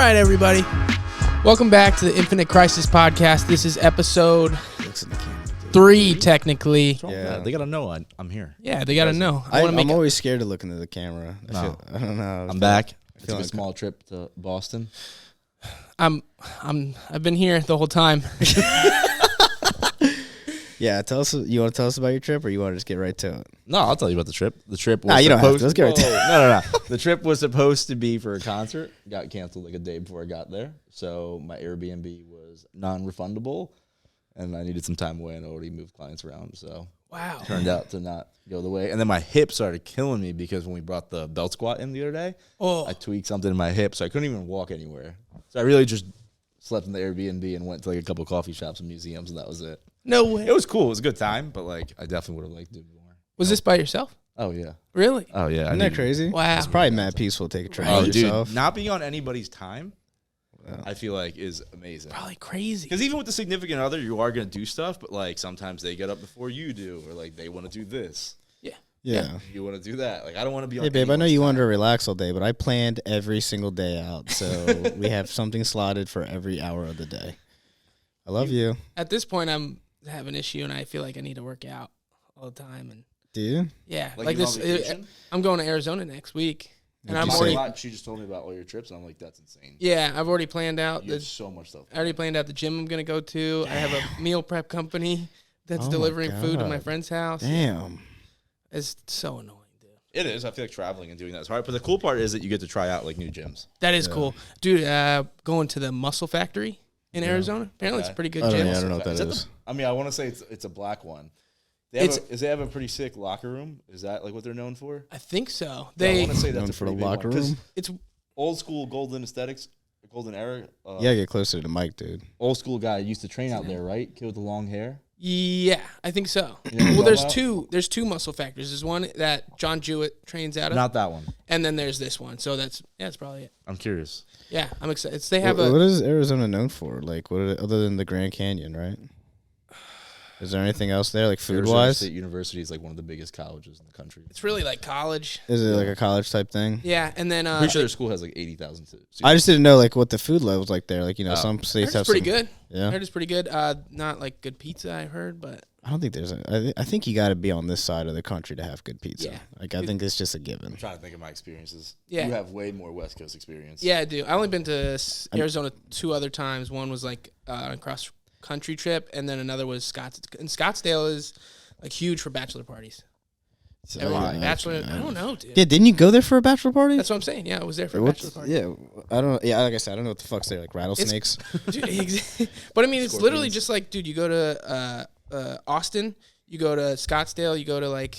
right, everybody. Welcome back to the Infinite Crisis Podcast. This is episode 3, technically. Yeah, they gotta know I'm here. Yeah, they gotta know. I'm always scared to look into the camera. I don't know. I'm back. I took a small trip to Boston. I've been here the whole time. Yeah, tell us. You want to tell us about your trip, or you want to just get right to it? No, I'll tell you about the trip. The trip was you don't have to. Let's get right to it. No. The trip was supposed to be for a concert. Got canceled like a day before I got there. So my Airbnb was non-refundable, and I needed some time away, and I already moved clients around. So Wow. turned out to not go the way. And then my hip started killing me because when we brought the belt squat in the other day, I tweaked something in my hip, so I couldn't even walk anywhere. So I really just slept in the Airbnb and went to like a couple coffee shops and museums, and that was it. No way. It was cool. It was a good time, but like I definitely would have liked to do more. Was this by yourself? Oh yeah. Really? Oh yeah. Isn't that crazy? Wow. It's probably mad peaceful to take a trip Oh by dude, yourself. not being on anybody's time, I feel like is amazing. Probably crazy. Because even with the significant other, you are gonna do stuff, but like sometimes they get up before you do, or like they want to do this. Yeah. You want to do that. Like I don't want to be on. Hey babe, I know anyone's you time. wanted to relax all day, but I planned every single day out, so we have something slotted for every hour of the day. I love you. At this point, I'm have an issue, and I feel like I need to work out all the time. And Do you? yeah, Like this. you on vacation? I'm going to Arizona next week, and I'm you already. say? She just told me about all your trips, and I'm like, that's insane. Yeah, I've already planned out. You have so much stuff. I already planned out the gym I'm gonna go to. I have a meal prep company that's Oh my delivering food to my God. friend's house. Damn. It's so annoying, dude. It is. I feel like traveling and doing that is hard, but the cool part is that you get to try out like new gyms. That is cool, dude. Going to the Muscle Factory in Arizona. Apparently, it's a pretty good Oh, gym. yeah, I don't know what that Is is. I mean, I want to say it's a black one. They have a pretty sick locker room. Is that like what they're known for? I think so. I They want to say that's Known a for the pretty big locker one, 'cause room? it's old school golden aesthetics, golden era. Yeah, get closer to the mic, dude. Old school guy used to train out there, right? Kid with the long hair. yeah, I think so. know what I'm Well, there's talking about? there's two Muscle Factories. There's one that John Jewett trains out of, Not that one. and then there's this one. So that's probably it. I'm curious. Yeah, I'm excited. They have What is Arizona known for? Like, other than the Grand Canyon, right? Is there anything else there, like food Arizona wise? State University is like one of the biggest colleges in the country. It's really like college. Is it like a college type thing? Yeah, and then I'm pretty sure their school has like 80,000 students. I just didn't know like what the food level's like there. Like, you know, Oh. some states have it's pretty some, good. Yeah, I heard it's pretty good. Not like good pizza, I heard, but I don't think there's. I think you got to be on this side of the country to have good pizza. Yeah. Like, I think it's just a given. I'm trying to think of my experiences. Yeah. You have way more West Coast experience. yeah, I do. I only been to Arizona 2 other times. One was like a cross country trip, and then another was Scottsdale. And Scottsdale is like huge for bachelor parties. So, Everyone, yeah, bachelor. okay. I don't know, dude. Yeah, didn't you go there for a bachelor party? That's what I'm saying. Yeah, I was there for a What's- bachelor party. Yeah, I don't know. Yeah, like I said, I don't know what the fuck's there. Like rattlesnakes. Dude, but I mean, it's literally Scorpions. just like, dude, you go to Austin, you go to Scottsdale, you go to like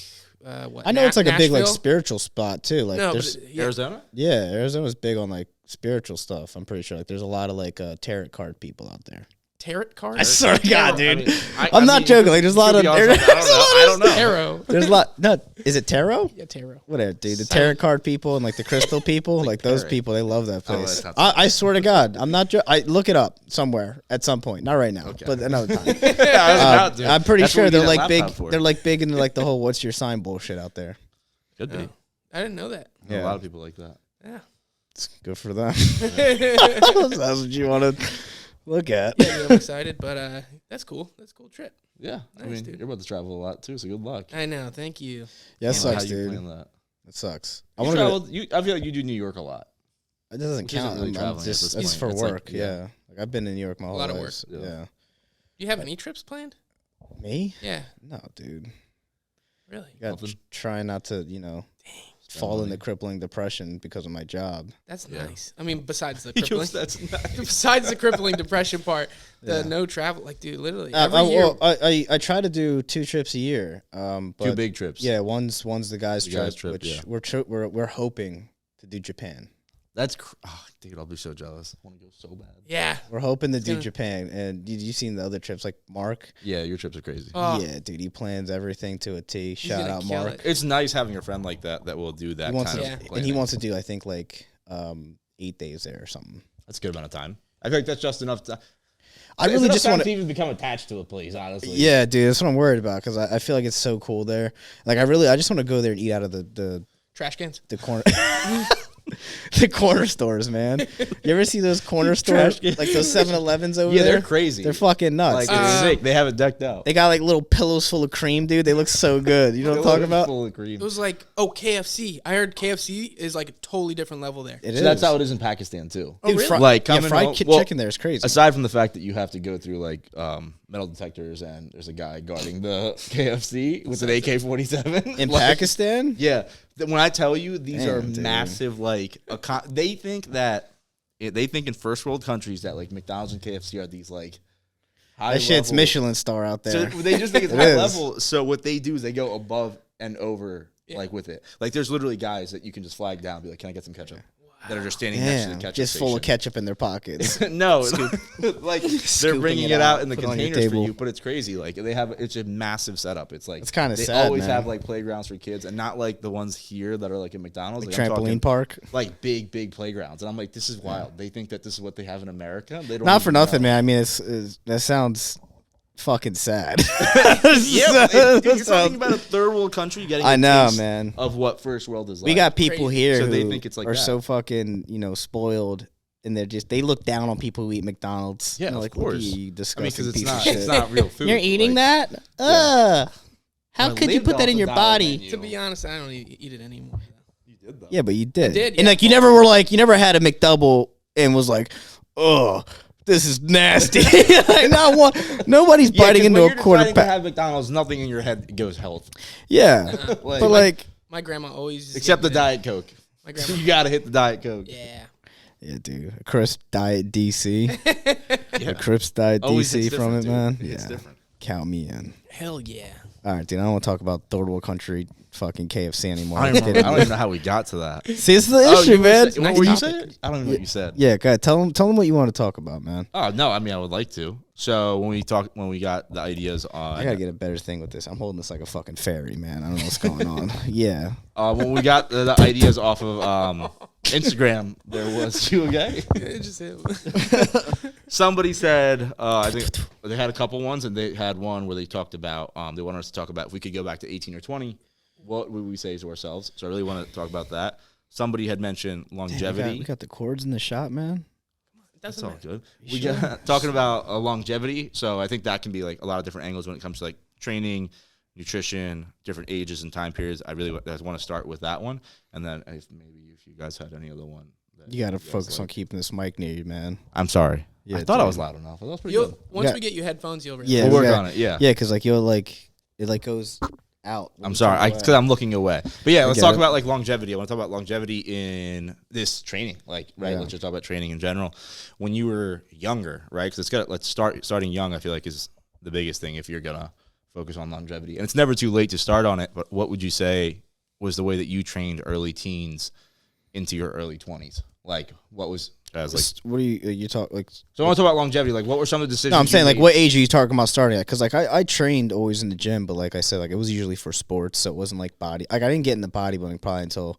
what? I know it's like a big like Nashville? spiritual spot too. Like No, there's but, yeah, Arizona? yeah, Arizona's big on like spiritual stuff. I'm pretty sure like there's a lot of like tarot card people out there. tarot cards. I swear to God, dude. I mean, I'm not joking. Like there's a lot of I don't know. Tarot. there's a lot. No, is it tarot? Yeah, tarot. Whatever, dude. The tarot card people and like the crystal people, like those tarot. people, they love that Oh, place. that's not I swear to God, I'm not. I look it up somewhere at some point, not right now, but another time. I'm pretty sure they're like big. They're like big into like the whole "what's your sign" bullshit out there. Could be. Oh, I didn't know that. A lot of people like that. Yeah. It's good for them. That's what you want to look at. Yeah, I'm excited, but that's cool. That's a cool trip. Yeah. I Nice, mean, dude. you're about to travel a lot too, so good luck. I know. Thank you. Yeah, it I don't know sucks, how you dude. plan that. It sucks. I You want to. traveled, I feel like you do New York a lot. It doesn't Which isn't count. really I'm traveling at just this it's point. for It's like, work. yeah. Yeah, like I've been in New York my whole lot of life. work. Yeah. Do you have any trips planned? Me? Yeah. No, dude. Really? Got Nothing. try not to, fall into crippling depression because of my job. That's Yeah. nice. I mean, besides the crippling, That's nice. besides the crippling depression part, the Yeah. no travel, like, dude, literally every year. Well, I try to do 2 trips a year. But 2 big trips. Yeah, one's the guys' The trip, guys' trip, which yeah. we're hoping to do Japan. That's dude, I'll be so jealous. I want to go so bad. Yeah. We're hoping to do gonna- Japan. And you seen the other trips like Mark? Yeah, your trips are crazy. Oh, Yeah, dude, he plans everything to a T. Shout gonna out kill Mark. it. It's nice having a friend like that will do that He wants kind to, of Yeah. and he planning. wants to do I think like 8 days there or something. That's a good amount of time. I feel like that's just enough time. I really just want to even become attached to a place, honestly. Yeah, dude, that's what I'm worried about because I feel like it's so cool there. Like I just want to go there and eat out of the trash cans. corner. The corner stores, man. You ever see those corner stores, like those 7-Elevens over there? Yeah, they're crazy. They're fucking nuts. Like, it's sick. They have it decked out. They got like little pillows full of cream, dude. They look so good. You know what I'm talking about? Full of cream. It was like, KFC. I heard KFC is like a totally different level there. It so is. That's how it is in Pakistan too. Dude, really? Like fried chicken there is crazy. Aside from the fact that you have to go through like metal detectors and there's a guy guarding the KFC with an AK-47 In like, Pakistan? Yeah. When I tell you these are dude. massive, like they think in first world countries that like McDonald's and KFC are these like high That shit's level. Michelin star out there. So they just think it's It high is. level. So what they do is they go above and over like with it. Like there's literally guys that you can just flag down and be like, "Can I get some ketchup?" That are just standing next to the Damn, ketchup just station. full of ketchup in their pockets. No, like they're Scooping bringing it it out, out in the put it on your containers for table. you, but it's crazy. Like it's a massive setup. It's like It's kinda they sad, always man. have like playgrounds for kids, and not like the ones here that are like at McDonald's, Like I'm trampoline talking, park. like big playgrounds. And I'm like, this is wild. They think that this is what they have in America. They don't Not for even nothing, know. man. I mean, that sounds fucking sad. Yeah, dude, you're Sounds- talking about a third world country getting. I a know, taste man. Of what first world is like. We got people Crazy. here So who they think it's like are that. so fucking, spoiled, and they look down on people who eat McDonald's. Yeah, They're of like, course. look at you, I mean, disgusting because piece of it's shit. not real food. You're eating like, that? How I could you lived put that off in the your dollar body? menu. To be honest, I don't eat it anymore. You did though. Yeah, but you did. did, And yeah. like you never were like, you never had a McDouble and was like, oh, this is nasty. Like, not one. Nobody's Yeah, biting 'cause into when a you're quarter deciding to pack. have McDonald's, nothing in your head goes health. Yeah, Like- but like, My grandma always used to Except the get me Diet Coke. My grandma. You gotta hit the Diet Coke. Yeah. yeah, dude, a crisp diet DC, Yeah. a crisp diet Always DC hits from it, different, man. dude. Yeah, It's different. count me in. Hell yeah. All right, dude, I don't want to talk about third world country fucking KFC anymore. I don't even know how we got to that. See, it's the Oh, issue, you were man. say- what were you saying? I don't even know what you said. Yeah, go ahead. Tell them what you want to talk about, man. Oh no, I mean I would like to. So when we got the ideas on, I gotta get a better thing with this. I'm holding this like a fucking fairy, man. I don't know what's going on. Yeah. when we got the ideas off of Instagram, there was you okay? It just hit. Somebody said I think they had a couple ones, and they had one where they talked about they wanted us to talk about if we could go back to 18 or 20, what would we say to ourselves? So I really want to talk about that. Somebody had mentioned longevity. We got the cords in the shop, man. That's Doesn't all matter. good. We got talking about longevity, so I think that can be like a lot of different angles when it comes to like training, nutrition, different ages and time periods. I really want to start with that one, and then if you guys had any other one. You gotta focus on keeping this mic near you, man. I'm sorry. Yeah, I thought I dude. was loud enough. That was pretty good. Once Yeah. we get you headphones, you'll Yeah, realize. We'll work yeah. on it. Yeah. Yeah, because like you'll like it like goes out. when I'm you sorry, talk because away. I'm looking away. But yeah, let's get talk it. about like longevity. I want to talk about longevity in this training, like right. Yeah. Let's just talk about training in general. When you were younger, right? Because let's starting young. I feel like is the biggest thing if you're gonna focus on longevity, and it's never too late to start on it. But what would you say was the way that you trained early teens into your early 20s? Like what was as like? What do you talk like? So I want to talk about longevity. Like what were some of the decisions? No, I'm saying you like made? what age are you talking about starting at? Because like I trained always in the gym, but like I said, like it was usually for sports, so it wasn't like body. Like I didn't get into bodybuilding probably until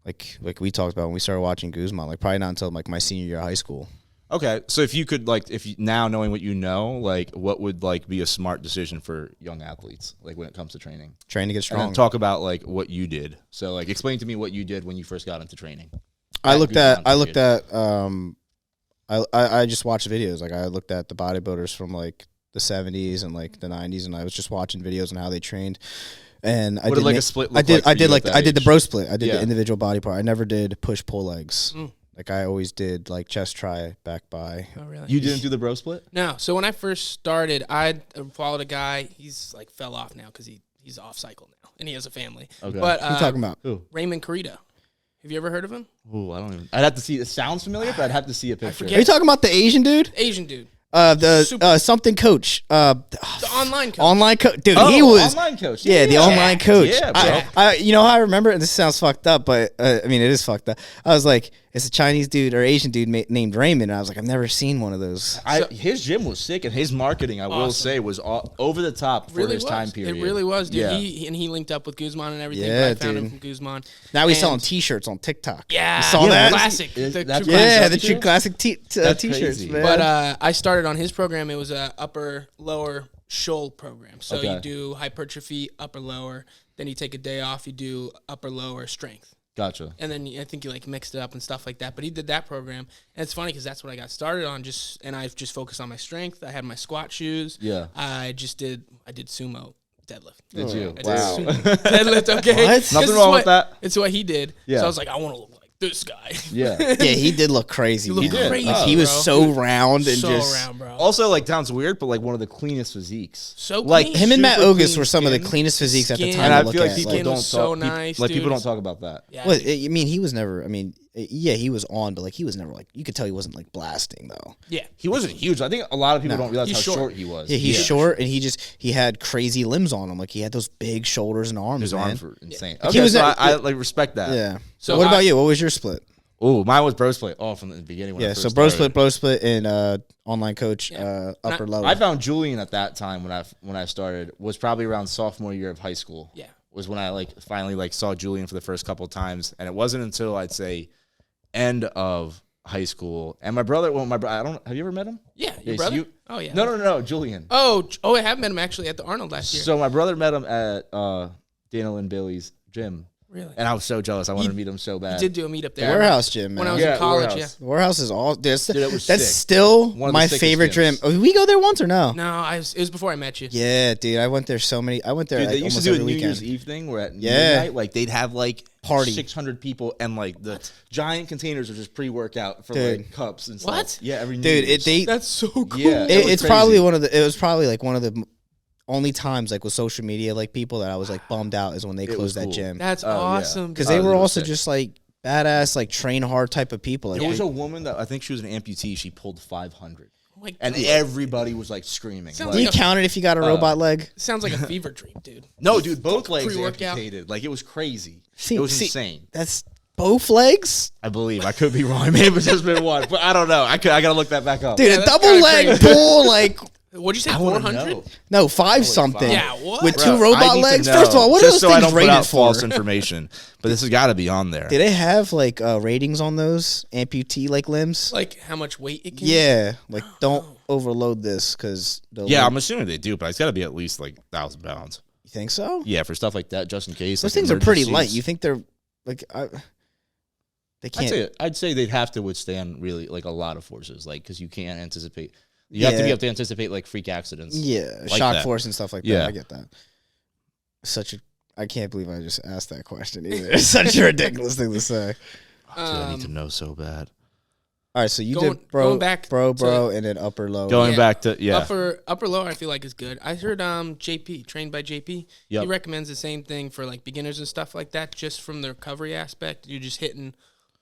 like we talked about when we started watching Guzman. Like probably not until like my senior year of high school. Okay, so if you could now knowing what you know, like what would like be a smart decision for young athletes, like when it comes to training? Trying to get And strong. then talk about like what you did. So like explain to me what you did when you first got into training. I looked at Guzman I just watched videos. Like I looked at the bodybuilders from like the 70s and like the 90s, and I was just watching videos on how they trained. And I What did did like ma- a split I look did like for I did you like at that I did the age? bro split. I did Yeah. the individual body part. I never did push pull legs. Mm. Like I always did like chest try back by. Oh, really? You didn't do the bro split? No. So when I first started, I followed a guy. He's like fell off now because he's off cycle now and he has a family. Okay. But Who you talking about? Who? Raymond Carrito. Have you ever heard of him? Ooh, I don't even. I'd have to see. It sounds familiar, but I'd have to see a picture. forget. Are you talking about the Asian dude? Asian dude. The Super- something coach. The online coach. Online coach. Dude, Oh, he was online coach. Yeah, the online coach. Yeah, bro. I you know how I remember, and this sounds fucked up, but I mean it is fucked up. I was like, it's a Chinese dude or Asian dude named Raymond, and I was like, I've never seen one of those. His gym was sick, and his marketing, I will Awesome. say, was over the top for Really his was. time period. It really was, dude. Yeah. He linked up with Guzman and everything. Yeah, I found him dude. from Guzman. Now he's And- selling T-shirts on TikTok. Yeah, you saw yeah, that? classic. Is- The that's True crazy. Yeah, Classic. the true classic That's T-shirts, crazy. man. But I started on his program. It was a upper lower shoal program. So Okay. you do hypertrophy, upper lower. Then you take a day off. You do upper lower strength. Gotcha. And then I think he like mixed it up and stuff like that. But he did that program, and it's funny because that's what I got started on. And I've just focused on my strength. I had my squat shoes. Yeah. I did sumo deadlift. Did you? I did Wow. sumo deadlift. Okay. What? 'Cause Nothing it's wrong what- with that. It's what he did. Yeah. So I was like, I want to look like this guy. Yeah. Yeah, he did look crazy. He looked man. crazy, Like, he was bro. so round and so just. round, bro. Also, like, sounds weird, but like one of the cleanest physiques. So like clean. Him and Matt super Ogus clean were some of the skin. cleanest physiques at the Skin. time And to I look feel like at. people Skin don't was talk. so peop- nice, like people dude. don't talk about that. Yeah, Well, dude. I mean, he was never. I mean, yeah, he was on, but like he was never like. You could tell he wasn't like blasting though. Yeah. He wasn't huge. I think a lot of people No. don't realize He's how short. short he was. Yeah, he's short and he had crazy limbs on him. Like he had those big shoulders and arms. His man. arms were insane. He Okay, was so at- I like respect that. Yeah. So So what I- about you? What was your split? Oh, mine was bro split. Oh, from the beginning. When I Yeah, first so bro started. split, and online coach, Yeah. upper lower. I found Julian at that time when I started was probably around sophomore year of high school. Yeah. Was when I like finally like saw Julian for the first couple of times, and it wasn't until I'd say end of high school. And my brother, I don't. Have you ever met him? Yeah. Yeah, Your so brother? you- Oh, yeah. No, Julian. Oh, I have met him actually at the Arnold last year. So my brother met him at Daniel and Billy's gym, Really? and I was so jealous. I wanted to meet him so I bad. did do a meetup the there. warehouse gym, man. When I was Yeah, in college, warehouse. The warehouse is all. That's, Dude, it was that's sick. still One of the my sickest favorite gym. gyms. Oh, did we go there once or no? yeah. No, it was before I met you. Yeah, dude, I went there so many. I went there. Dude, like, they used to almost do a every New weekend. Year's Eve thing where at Yeah. midnight, like they'd have like Party. 600 people and like the giant containers are just pre-workout for Dude. like cups and stuff. What? Yeah, every New Dude, Year's. That's so cool. Yeah. It was It's crazy. probably one of the. It was probably like one of the only times like with social media like people that I was like bummed out is when they was closed that cool. gym That's Oh, yeah. awesome. because Oh, they it were was also sick. just like badass like train hard type of people. Like, There was they- a woman that I think she was an amputee. She pulled 500, Oh my and God. everybody was like screaming. Sounds do you like a- count it if you got a robot leg? Sounds like a fever dream, dude. No, dude, both legs pre-workout. amputated. Like it was crazy. See- it was see- insane. That's both legs, I believe. I could be wrong. It may have just been one, but I don't know. I gotta look that back up. dude. Yeah, a that's double kinda leg crazy. pull like What'd you say? I wanna 400? know. no 5 something. Yeah, what? With Bro, two I robot need to legs. know, First of all, what are just those so I things don't put rated out for? false information, but this has got to be on there. Do they have like ratings on those amputee like limbs? Like how much weight it can. Yeah, like don't overload this because Yeah, I'm assuming they do, but it's got to be at least like 1,000 pounds. You think so? Yeah, for stuff like that, just in case. Those like, things are pretty emergencies. light. You think they're like they can't? I'd say they'd have to withstand really like a lot of forces, like because you can't anticipate. You have to be Yeah. able to anticipate like freak accidents. Yeah, like shock that. force and stuff like that. Yeah. I get that. I can't believe I just asked that question either. It's such a ridiculous thing to say. Dude, I need to know so bad. All right, so you Going- did bro, going back bro, to- and then upper low. Going Yeah. back to Upper lower I feel like is good. I heard JP, trained by JP. Yep. He recommends the same thing for like beginners and stuff like that, just from the recovery aspect. You're just hitting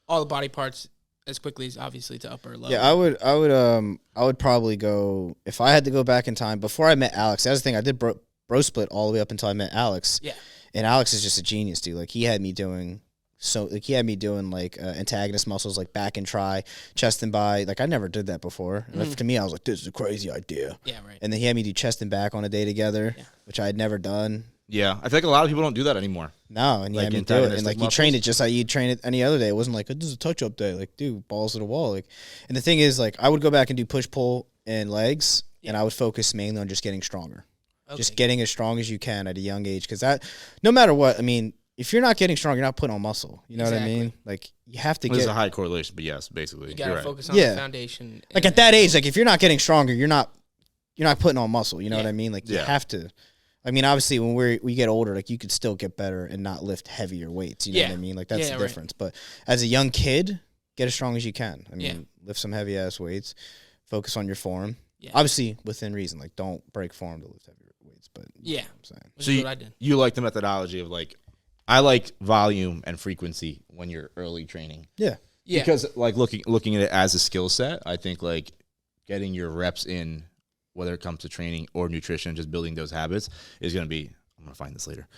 all the body parts as quickly as obviously to upper lower. Yeah, I would probably go if I had to go back in time before I met Alex. That's the thing. I did bro split all the way up until I met Alex. Yeah. And Alex is just a genius, dude. Like he had me doing antagonist muscles like back and try, chest and by. Like I never did that before. And to me, I was like, this is a crazy idea. Yeah, right. And then he had me do chest and back on a day together, Yeah. which I had never done. Yeah, I think a lot of people don't do that anymore. No, and he Like had me do it, antagonistic and like he muscles? trained it just like you'd train it any other day. It wasn't like this is a touch up day. Like, dude, balls to the wall. Like, and the thing is, like, I would go back and do push pull and legs, and I would focus mainly on just getting stronger, Okay. just getting as strong as you can at a young age. Because that, no matter what, I mean, if you're not getting strong, you're not putting on muscle. You know what I Exactly. mean? Like, you have to There's get a high correlation, but yes, basically, You gotta you're right. focus on Yeah. the foundation. like and at that age. Like, if you're not getting stronger, you're not putting on muscle. You know what Yeah. I mean? Like, you Yeah. have to. I mean, obviously, when we get older, like you could still get better and not lift heavier weights. You know Yeah. what I mean? Like that's Yeah, the right. difference. But as a young kid, get as strong as you can. I mean, Yeah. lift some heavy ass weights. Focus on your form. Yeah. Obviously, within reason. Like don't break form to lift heavy weights. But you Yeah. know what I'm saying. Which So is you, what I did. you like the methodology of like, I like volume and frequency when you're early training. Yeah. Yeah. Because like looking at it as a skill set, I think like getting your reps in, whether it comes to training or nutrition, just building those habits is going to be, I'm going to find this later,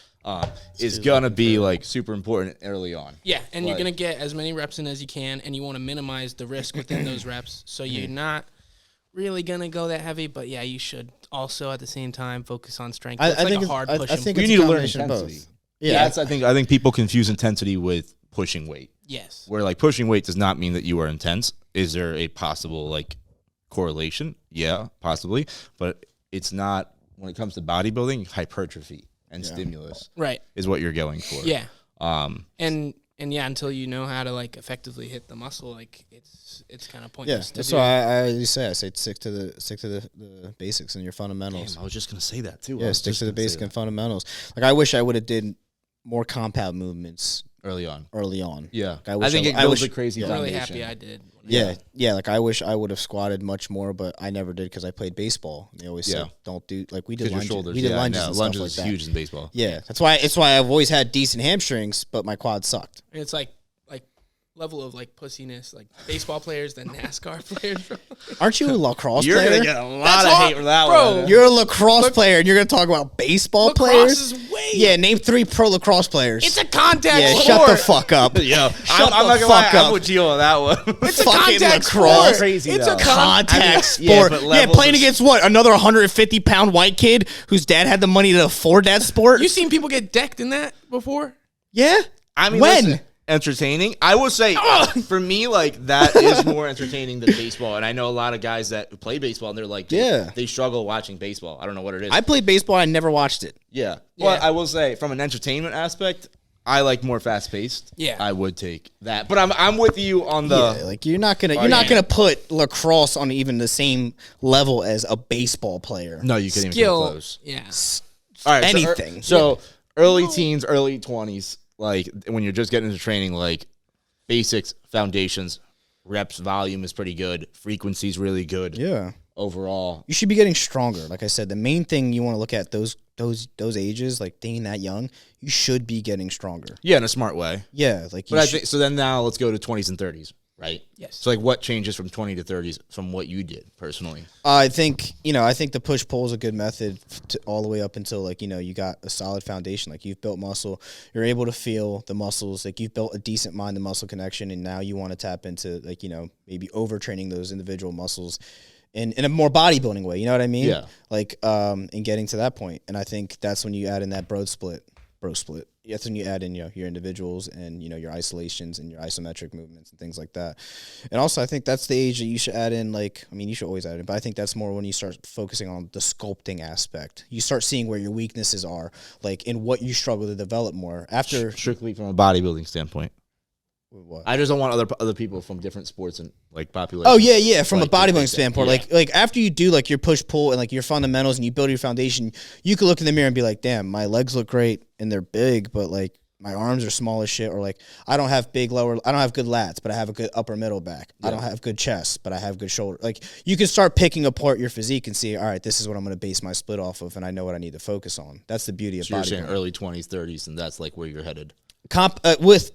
is going to be like super important early on. Yeah, and you're Like- gonna get as many reps in as you can, and you want to minimize the risk within those reps. So you're not really gonna go that heavy, but yeah, you should also at the same time focus on strength. It's like a hard push. I think You it's need a to learn combination of both. intensity. Yeah. That's, I think people confuse intensity with pushing weight. yes. Where like pushing weight does not mean that you are intense. Is there a possible like correlation? Yeah, possibly, but it's not when it comes to bodybuilding. Hypertrophy and stimulus Right. is what you're going for. Yeah. Um. And And yeah, until you know how to like effectively hit the muscle, like it's kind of pointless. Yeah, that's why I say stick to the basics and your fundamentals. Damn, I was just gonna say that too. Yeah, stick to the basic and fundamentals. Like I wish I would have did more compound movements early on. Yeah, like, I think it builds a crazy. I'm really happy I did. Yeah. Like I wish I would have squatted much more, but I never did because I played baseball. They always said don't do like we did lunges. We did lunges and lunges stuff like is that. huge in baseball. Yeah, that's why I've always had decent hamstrings, but my quad sucked. And it's like level of like pussiness, like baseball players than NASCAR players. Aren't you a lacrosse You're player? You're gonna get a lot of hate for that one. You're a lacrosse player, and you're gonna talk about baseball players? Is way. Yeah, name 3 pro lacrosse players. It's a contact sport. Shut the fuck up. Yo, Shut I'm the not gonna fuck lie, up. I'm with you on that one. It's a Fucking contact lacrosse. sport. Crazy, It's though. a Contact sport. Yeah, but Playing levels against what? Another 150-pound white kid whose dad had the money to afford that sport? You seen people get decked in that before? Yeah. I mean, when? listen, entertaining. I will say, for me, like that is more entertaining than baseball. And I know a lot of guys that play baseball, and they're like, they struggle watching baseball. I don't know what it is. I played baseball. I never watched it. Yeah. Well, I will say, from an entertainment aspect, I like more fast paced. Yeah. I would take that. But I'm with you on the like you're not gonna put lacrosse on even the same level as a baseball player. No, you can't even come close. Yeah. All right. Anything. So early teens, early 20s, like when you're just getting into training, like basics, foundations, reps, volume is pretty good. Frequency's really good. Yeah. Overall, you should be getting stronger. Like I said, the main thing you want to look at those ages, like being that young, you should be getting stronger. Yeah, in a smart way. Yeah, like. But I think so. Then now let's go to 20s and 30s, right? Yes. So like, what changes from 20 to 30s from what you did personally? I think the push pull is a good method all the way up until like you got a solid foundation. Like you've built muscle, you're able to feel the muscles. Like you've built a decent mind to muscle connection, and now you want to tap into like maybe overtraining those individual muscles. In a more bodybuilding way, you know what I mean? Yeah. Like, in getting to that point. And I think that's when you add in that bro split. That's when you add in, your individuals and, your isolations and your isometric movements and things like that. And also, I think that's the age that you should add in, you should always add in, but I think that's more when you start focusing on the sculpting aspect. You start seeing where your weaknesses are, like, in what you struggle to develop more. After Strictly from a bodybuilding standpoint. What? I just don't want other people from different sports and like populations. Oh yeah, from a bodybuilding like standpoint, yeah. like after you do like your push pull and like your fundamentals and you build your foundation, you could look in the mirror and be like, damn, my legs look great and they're big, but like my arms are small as shit, or like I don't have good lats, but I have a good upper middle back. Yeah. I don't have good chest, but I have good shoulder. Like you can start picking apart your physique and see, all right, this is what I'm going to base my split off of, and I know what I need to focus on. That's the beauty of bodybuilding. You're saying early 20s, 30s, and that's like where you're headed.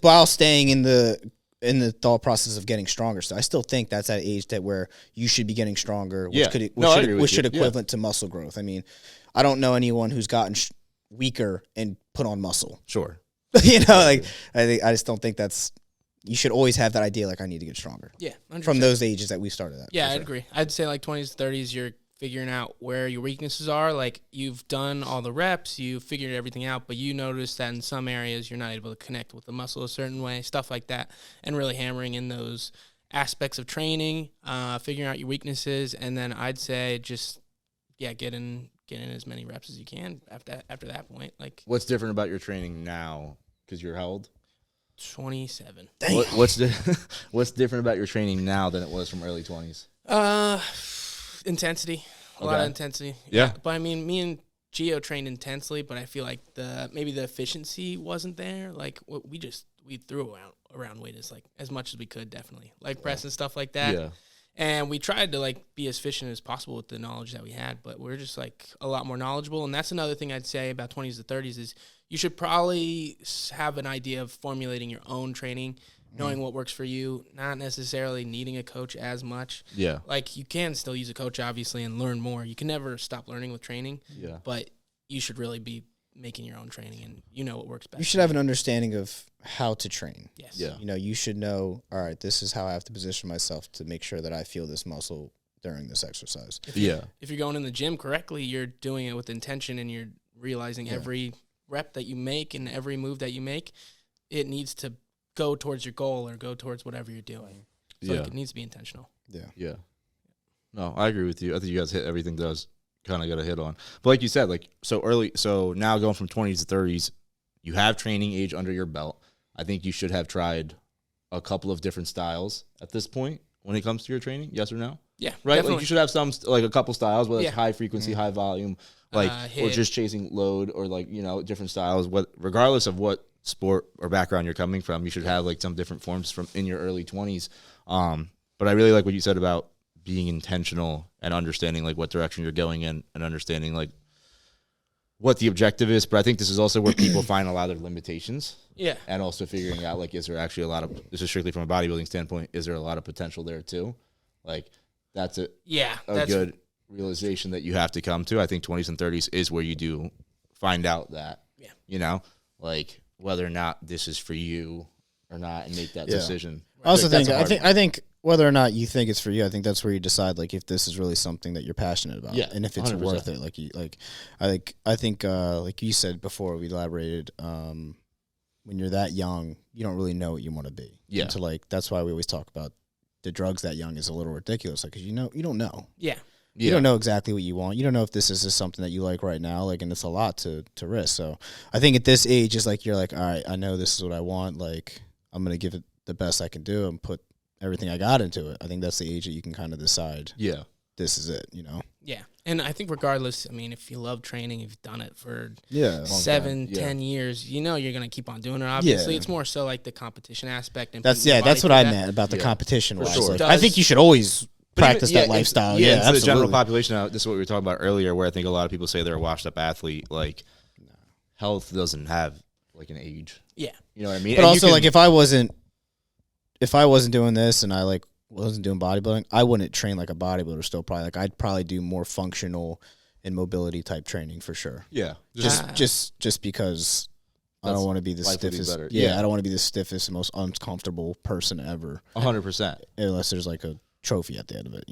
While staying in the thought process of getting stronger. So I still think that's that age where you should be getting stronger, which should equivalent to muscle growth. I mean, I don't know anyone who's gotten weaker and put on muscle. Sure. I just don't think you should always have that idea, like I need to get stronger. Yeah. 100%. From those ages that we started at. Yeah, I'd agree. I'd say like 20s, 30s, you're figuring out where your weaknesses are. Like you've done all the reps, you've figured everything out, but you notice that in some areas you're not able to connect with the muscle a certain way, stuff like that, and really hammering in those aspects of training, figuring out your weaknesses, and then I'd say just get in as many reps as you can after that point. Like what's different about your training now? Because you're how old? 27. What's different about your training now than it was from early 20s? Intensity. A lot of intensity. Yeah. But I mean, me and Gio trained intensely, but I feel like maybe the efficiency wasn't there. Like we threw around weight as much as we could, definitely. Like press and stuff like that. Yeah. And we tried to like be as efficient as possible with the knowledge that we had, but we're just like a lot more knowledgeable. And that's another thing I'd say about 20s to 30s is you should probably have an idea of formulating your own training, knowing what works for you, not necessarily needing a coach as much. Yeah. Like you can still use a coach obviously and learn more. You can never stop learning with training. Yeah. But you should really be making your own training and what works best. You should have an understanding of how to train. Yes. Yeah. You should know, all right, this is how I have to position myself to make sure that I feel this muscle during this exercise. If you're going in the gym correctly, you're doing it with intention and you're realizing every rep that you make and every move that you make, it needs to go towards your goal or go towards whatever you're doing. So it needs to be intentional. Yeah. Yeah. No, I agree with you. I think you guys hit everything that was kind of got a hit on. But like you said, like so now going from 20s to 30s, you have training age under your belt. I think you should have tried a couple of different styles at this point when it comes to your training. Yes or no? Yeah, right. definitely. Like you should have like a couple styles, whether it's Yeah. high frequency, high volume, like or HIIT. just chasing load, or like different styles. Regardless of what sport or background you're coming from, you should have like some different forms from in your early 20s. But I really like what you said about being intentional and understanding like what direction you're going in and understanding like what the objective is. But I think this is also where people find a lot of their limitations. Yeah. And also figuring out like, is there actually a lot of, this is strictly from a bodybuilding standpoint, is there a lot of potential there too? Like that's a good realization that you have to come to. I think 20s and 30s is where you do find out that, like whether or not this is for you or not, and make that decision. I also Like, think, I think whether or not you think it's for you, I think that's where you decide like if this is really something that you're passionate about, and if it's 100%. worth it. I think like you said before, we elaborated. When you're that young, you don't really know what you want to be. Yeah. And so like that's why we always talk about the drugs that young is a little ridiculous. Like, because you don't know. Yeah. You don't know exactly what you want. You don't know if this is just something that you like right now, like, and it's a lot to risk. So I think at this age, it's like you're like, all right, I know this is what I want. Like, I'm gonna give it the best I can do and put everything I got into it. I think that's the age that you can kind of decide. Yeah. This is it. Yeah. And I think regardless, I mean, if you love training, if you've done it for Yeah. 7, Yeah. 10 years, you're going to keep on doing it. Obviously, Yeah. it's more so like the competition aspect. And That's putting your body that's what through I that. meant about the competition. For Wise. sure. Like, I think you should always practice that lifestyle. Yeah, Yeah, to the general absolutely. population. This is what we were talking about earlier, where I think a lot of people say they're a washed-up athlete. Like, health doesn't have like an age. Yeah. You know what I mean? But And also, you like, if I wasn't doing this and I like wasn't doing bodybuilding, I wouldn't train like a bodybuilder. Still, probably like I'd probably do more functional and mobility type training for sure. yeah, Just because I don't want to be the life would be stiffest. better. Yeah, Yeah. I don't want to be the stiffest and most uncomfortable person ever, 100%. unless there's like a trophy at the end of it.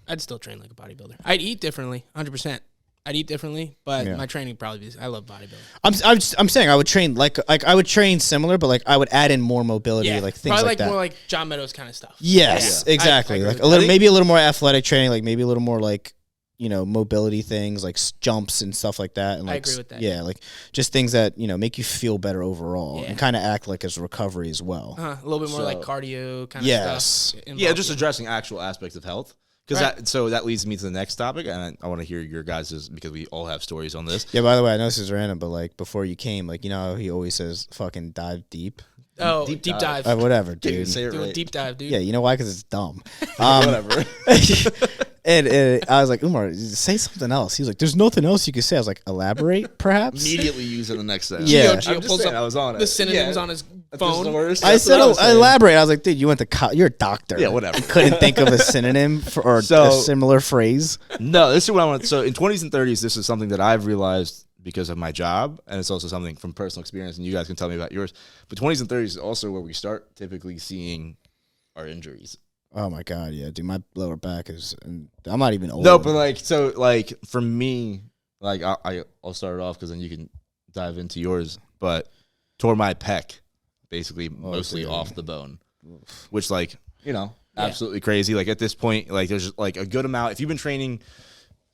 I'd still train like a bodybuilder. I'd eat differently, 100%. I'd eat differently, but Yeah. my training would probably be. I love bodybuilding. I'm saying I would train like I would train similar, but like I would add in more mobility, like things probably like that. more like John Meadows kind of stuff. Yes, Yeah. exactly. I agree Like with a little, that. maybe a little more athletic training, like maybe a little more like mobility things, like jumps and stuff like that. And I like agree with that. Yeah, like just things that make you feel better overall, Yeah. and kind of act like as recovery as well. A little bit more like So- cardio kind of Yes. stuff. Yeah, involved. just addressing actual aspects of health. Because that leads me to the next topic, and I want to hear your guys's, because we all have stories on this. Yeah. By the way, I know this is random, but like before you came, like how he always says, "Fucking dive deep." Oh, Deep deep dive. dive. Whatever, Didn't dude. say it Doing right. deep dive, dude. Yeah, you know why? Because it's dumb. Whatever. And I was like, Umar, say something else. He was like, "There's nothing else you could say." I was like, "Elaborate, perhaps." Immediately use in the next sentence. Yeah. I'm Gio just pulls saying, up I was on it. the synonyms Yeah. on his That's just the phone. worst. I That's said, what was saying. elaborate. I was like, dude, you went to you're a doctor. Yeah, whatever. Couldn't think of a synonym or So- a similar phrase. No, this is what I want. So in 20s and 30s, this is something that I've realized because of my job, and it's also something from personal experience, and you guys can tell me about yours. But 20s and 30s is also where we start typically seeing our injuries. Oh my god, yeah, dude, my lower back is. And I'm not even old. No, but like for me, like I'll start it off because then you can dive into yours. But tore my pec, basically mostly dude. off the bone, which absolutely crazy. Like at this point, like there's like a good amount. If you've been training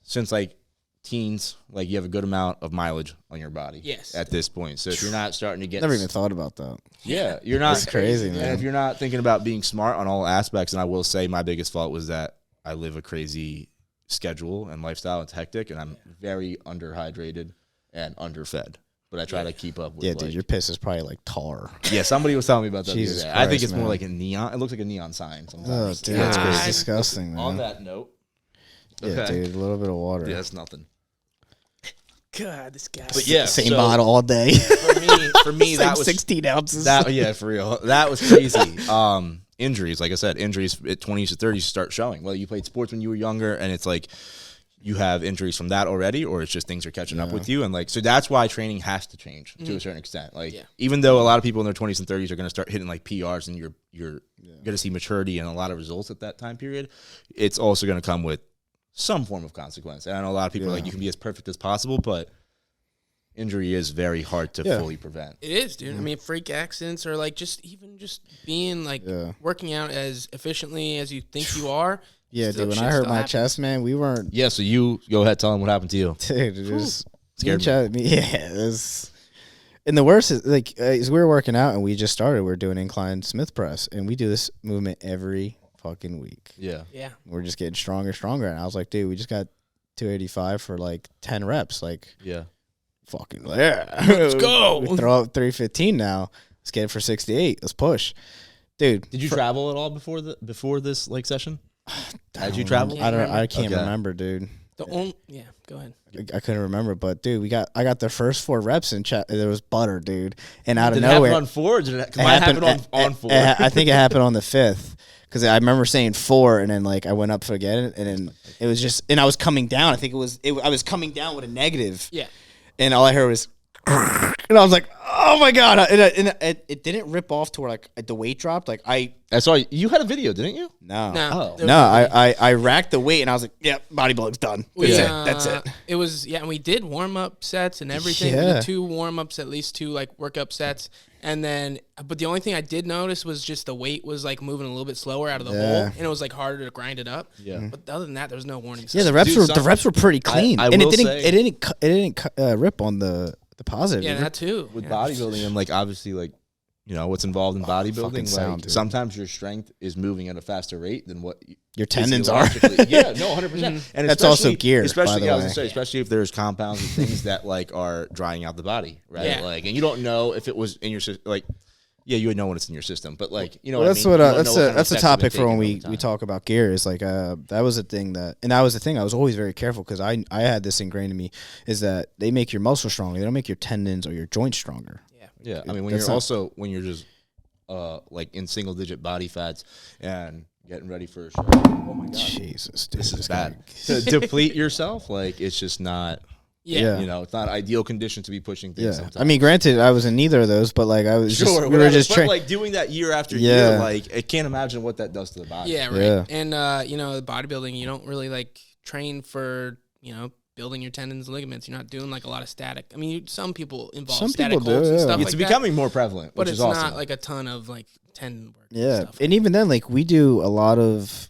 since like teens, like you have a good amount of mileage on your body. Yes. At this point, so if you're not starting to get never even thought about that. yeah, you're not. That's crazy, man. And if you're not thinking about being smart on all aspects, and I will say my biggest fault was that I live a crazy schedule and lifestyle. It's hectic, and I'm very underhydrated and underfed. But I try to keep up with. Yeah, dude, your piss is probably like tar. Yeah, somebody was telling me about that. Jesus the other day. I think Christ, it's more man. like a neon. It looks like a neon sign Oh, sometimes. dude, Yeah, that's it's crazy. crazy. Disgusting, man. On that note, Yeah, dude, a little bit of water. yeah, that's nothing. God, this guy. But yeah, Same so bottle all day. For me, It's that like was 16 ounces. Yeah, for real. That was crazy. Injuries, like I said, injuries at 20s to 30s start showing. Whether you played sports when you were younger and it's like you have injuries from that already, or it's just things are catching up with you. And like, so that's why training has to change to a certain extent. Like, even though a lot of people in their 20s and 30s are going to start hitting like PRs and you're going to see maturity and a lot of results at that time period, it's also going to come with some form of consequence. And I know a lot of people are like, you can be as perfect as possible, but injury is very hard to fully prevent. It is, dude. I mean, freak accidents or like just being like working out as efficiently as you think you are. Yeah, Still- dude, when shit I hurt still my happens. chest, man, we weren't. Yeah, so you go ahead, tell them what happened to you. Dude, it was Scared me. Yeah, it was. And the worst is like as we were working out and we just started, we're doing incline Smith press, and we do this movement every fucking week. Yeah. Yeah. We're just getting stronger, and I was like, dude, we just got 285 for like 10 reps, like Yeah. fucking yeah, Let's go. We throw up 315 now. Let's get it for 68. Let's push, dude. Did you travel at all before this like session? Had you traveled? traveled? I can't Okay. remember, dude. The only go ahead. I couldn't remember, but dude, I got the first 4 reps and there was butter, dude, and out Did of it nowhere, happen on 4? Or did it happen on 4? I think it happened on the 5th because I remember saying 4, and then like I went up to get it, and then it was just, and I was coming down. I think I was coming down with a negative, Yeah. and all I heard was, and I was like, oh my god, and it didn't rip off to where like the weight dropped. Like I saw you had a video, didn't you? no, No. Oh. no, I racked the weight, and I was like, yep, bodybuilding's done. That's it. It was and we did warm up sets and everything. Yeah. We did 2 warm ups, at least 2 like workup sets, and then but the only thing I did notice was just the weight was like moving a little bit slower out of the hole, and it was like harder to grind it up. Yeah. But other than that, there was no warning. Yeah, the signs. reps were pretty clean, I and will it say- didn't rip on the positive. Yeah, did it? that too. With Yeah. bodybuilding and like obviously like what's involved in fucking bodybuilding, sound, like dude. sometimes your strength is moving at a faster rate than what Your tendons are. physiologically- yeah, no, 100%. And That's also especially- gear, especially by the yeah, I was way. gonna say, especially if there's compounds and things that like are drying out the body, right? Yeah. Like, and you don't know if it was in your system, like. Yeah, you would know when it's in your system, but like you know, Well, what that's I mean? what You don't that's know a kind of that's a steps have been topic for when taken over we time. talk about gear. Is like that was a thing that was the thing I was always very careful because I had this ingrained in me is that they make your muscle stronger, they don't make your tendons or your joints stronger. Yeah, I mean when That's you're not- when you're just like in single digit body fats and getting ready for a show. Oh my god, Jesus, dude, this is guy- bad. To deplete yourself, like it's just not. Yeah. You know, it's not ideal condition to be pushing things. Yeah, Sometimes. I mean, granted, I was in neither of those, but like I was sure, just we whatever, were just but training. like doing that year after Yeah. year, like I can't imagine what that does to the body. Yeah, right. Yeah. And the bodybuilding, you don't really like train for building your tendons and ligaments. You're not doing like a lot of static. I mean, some people involve Some static people do, holds and yeah. stuff It's like that. becoming more prevalent, But which it's is awesome. not like a ton of like tendon work. Yeah, and stuff. and even then, like we do a lot of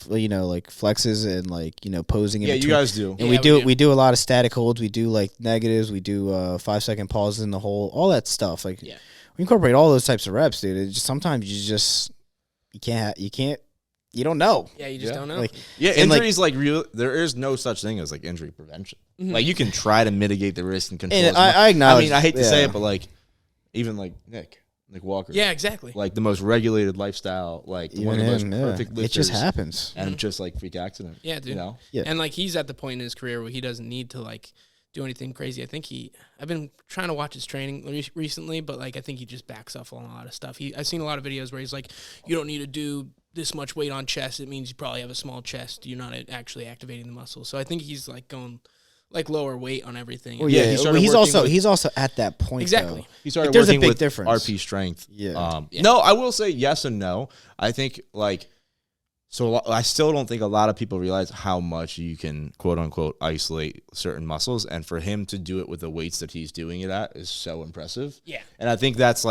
like flexes and like posing. In yeah, you between. guys do. And Yeah, we do a lot of static holds. We do like negatives. We do 5-second pauses in the hole. All that stuff. Like Yeah. we incorporate all those types of reps, dude. It just, sometimes you can't. You don't know. Yeah, you just Yeah. don't know. Like Yeah, And, like- injuries like real. There is no such thing as like injury prevention. Mhm. Like you can try to mitigate the risk and control. And as much- I acknowledge. I mean, I hate to say yeah. it, but like even like Nick Walker. yeah, exactly. Like the most regulated lifestyle, like Even one of the most him, yeah. perfect lifters. It just happens. And just like freak accident. Yeah, dude. You know? Yeah. And like he's at the point in his career where he doesn't need to like do anything crazy. I think I've been trying to watch his training recently, but like I think he just backs off on a lot of stuff. I've seen a lot of videos where he's like, you don't need to do this much weight on chest. It means you probably have a small chest. You're not actually activating the muscle. So I think he's like going like lower weight on everything. Well, Yeah, yeah, he started he's working also with- at that point. Exactly. Though. He started Like, there's a working big with difference. RP strength. Yeah. Yeah. No, I will say yes and no. I think like so I still don't think a lot of people realize how much you can quote unquote isolate certain muscles, and for him to do it with the weights that he's doing it at is so impressive. Yeah. And I think that's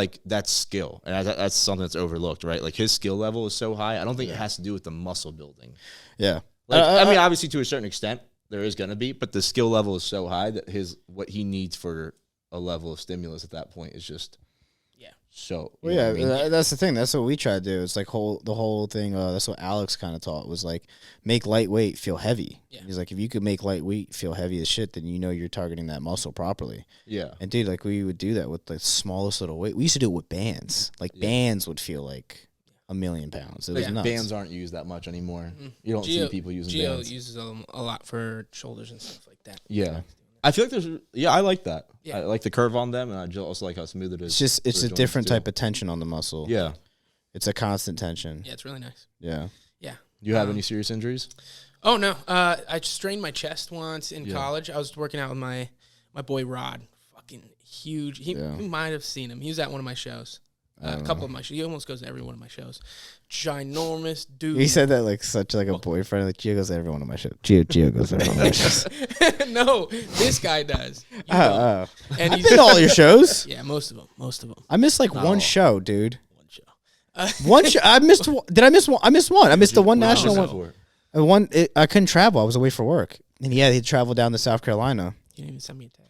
skill, and that's something that's overlooked, right? Like his skill level is so high. I don't think it has to do with the muscle building. Yeah. Like I mean, obviously to a certain extent there is going to be, but the skill level is so high that what he needs for a level of stimulus at that point is just Yeah. so. Well, you know yeah, what I mean? that's the thing. That's what we try to do. It's like the whole thing. That's what Alex kind of taught was like make lightweight feel heavy. Yeah. He's like, if you could make lightweight feel heavy as shit, then you're targeting that muscle properly. Yeah. And dude, like we would do that with the smallest little weight. We used to do it with bands. Like bands would feel like 1,000,000 pounds. It was Like nuts. bands aren't used that much anymore. Mhm. You don't see people using Gio bands. uses them a lot for shoulders and stuff like that. Yeah. I feel like I like that. Yeah. I like the curve on them, and I also like how smooth it is. It's for a the different joints, type of tension on the muscle. too. Yeah. It's a constant tension. Yeah, it's really nice. Yeah. Yeah. Do you have any serious injuries? Oh no, I strained my chest once in Yeah. college. I was working out with my boy Rod, fucking huge. He Yeah. you might have seen him. He was at one of my shows, a couple of my shows. He almost goes to every one of my shows. Ginormous dude. He said that like such like a boyfriend. Like Gio goes to every one of my shows. Gio goes to every one of my shows. No, this guy does. You don't. Oh. And I've he's been to all your shows. yeah, most of them. Most of them. I missed like Not one all. show, dude. One show. One show. I missed. Did I miss one? I missed one. I missed the one What national was one. that for? I couldn't travel. I was away for work. And he traveled down to South Carolina. You didn't even send me a text.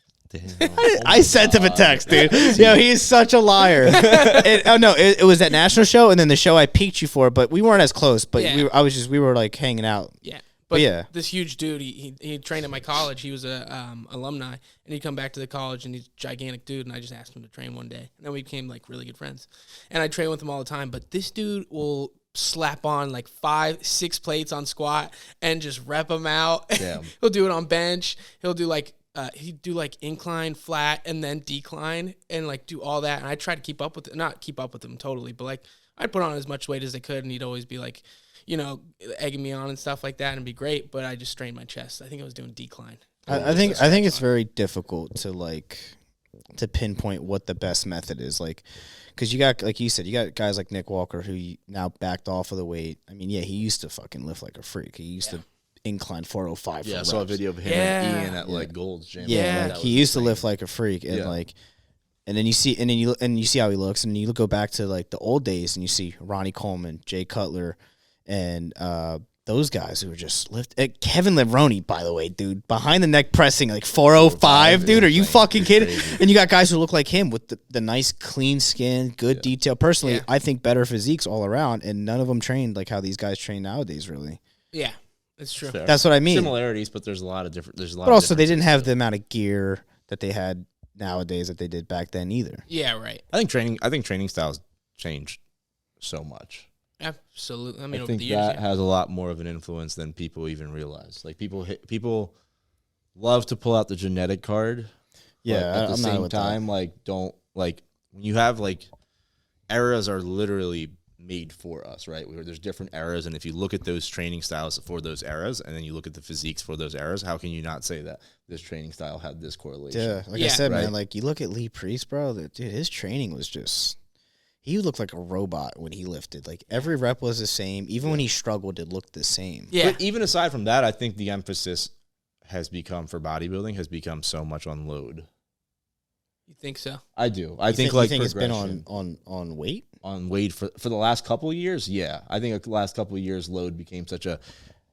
I sent him a text, dude. Yo, he's such a liar. It was that national show, and then the show I peaked you for, but we weren't as close. But we were like hanging out. Yeah. But yeah, this huge dude, he trained at my college. He was a alumni, and he'd come back to the college, and he's a gigantic dude. And I just asked him to train one day, and then we became like really good friends. And I train with him all the time. But this dude will slap on like 5-6 plates on squat and just rep them out. He'll do it on bench. He'll do like he'd do like incline, flat, and then decline, and like do all that. And I try to keep up with it, not keep up with him totally, but like I'd put on as much weight as I could, and he'd always be like, egging me on and stuff like that, and be great. But I just strained my chest. I think I was doing decline. I think it's very difficult to pinpoint what the best method is, like, because you got, like you said, you got guys like Nick Walker who now backed off of the weight. I mean, yeah, he used to fucking lift like a freak. He used to incline 405. Yeah, I saw a video of him and Ian at like Gold's Gym. Yeah, like, he used to lift like a freak, and like, and then you see how he looks, and you go back to like the old days, and you see Ronnie Coleman, Jay Cutler, and those guys who were just Kevin Levrone, by the way, dude, behind the neck pressing like 405, dude. Are you fucking kidding? Crazy. And you got guys who look like him with the nice clean skin, good detail. Personally, I think better physiques all around, and none of them trained like how these guys train nowadays, really. Yeah, it's true. Fair. That's what I mean. Similarities, but there's a lot of different. But also, they didn't have the amount of gear that they had nowadays that they did back then either. Yeah, right. I think training styles changed so much. Absolutely. I mean, I think that has a lot more of an influence than people even realize. Like people love to pull out the genetic card. Yeah, but at the same time, like don't like when you have like eras are literally made for us, right? There's different eras, and if you look at those training styles for those eras, and then you look at the physiques for those eras, how can you not say that this training style had this correlation? Yeah, I said, right? Man, like you look at Lee Priest, bro. Dude, his training was just. He looked like a robot when he lifted. Like, every rep was the same. Even when he struggled, it looked the same. Yeah. But even aside from that, I think the emphasis has become, for bodybuilding, has become so much on load. You think so? I do. I think like it's been on weight? On weight for the last couple of years, yeah. I think the last couple of years, load became such a...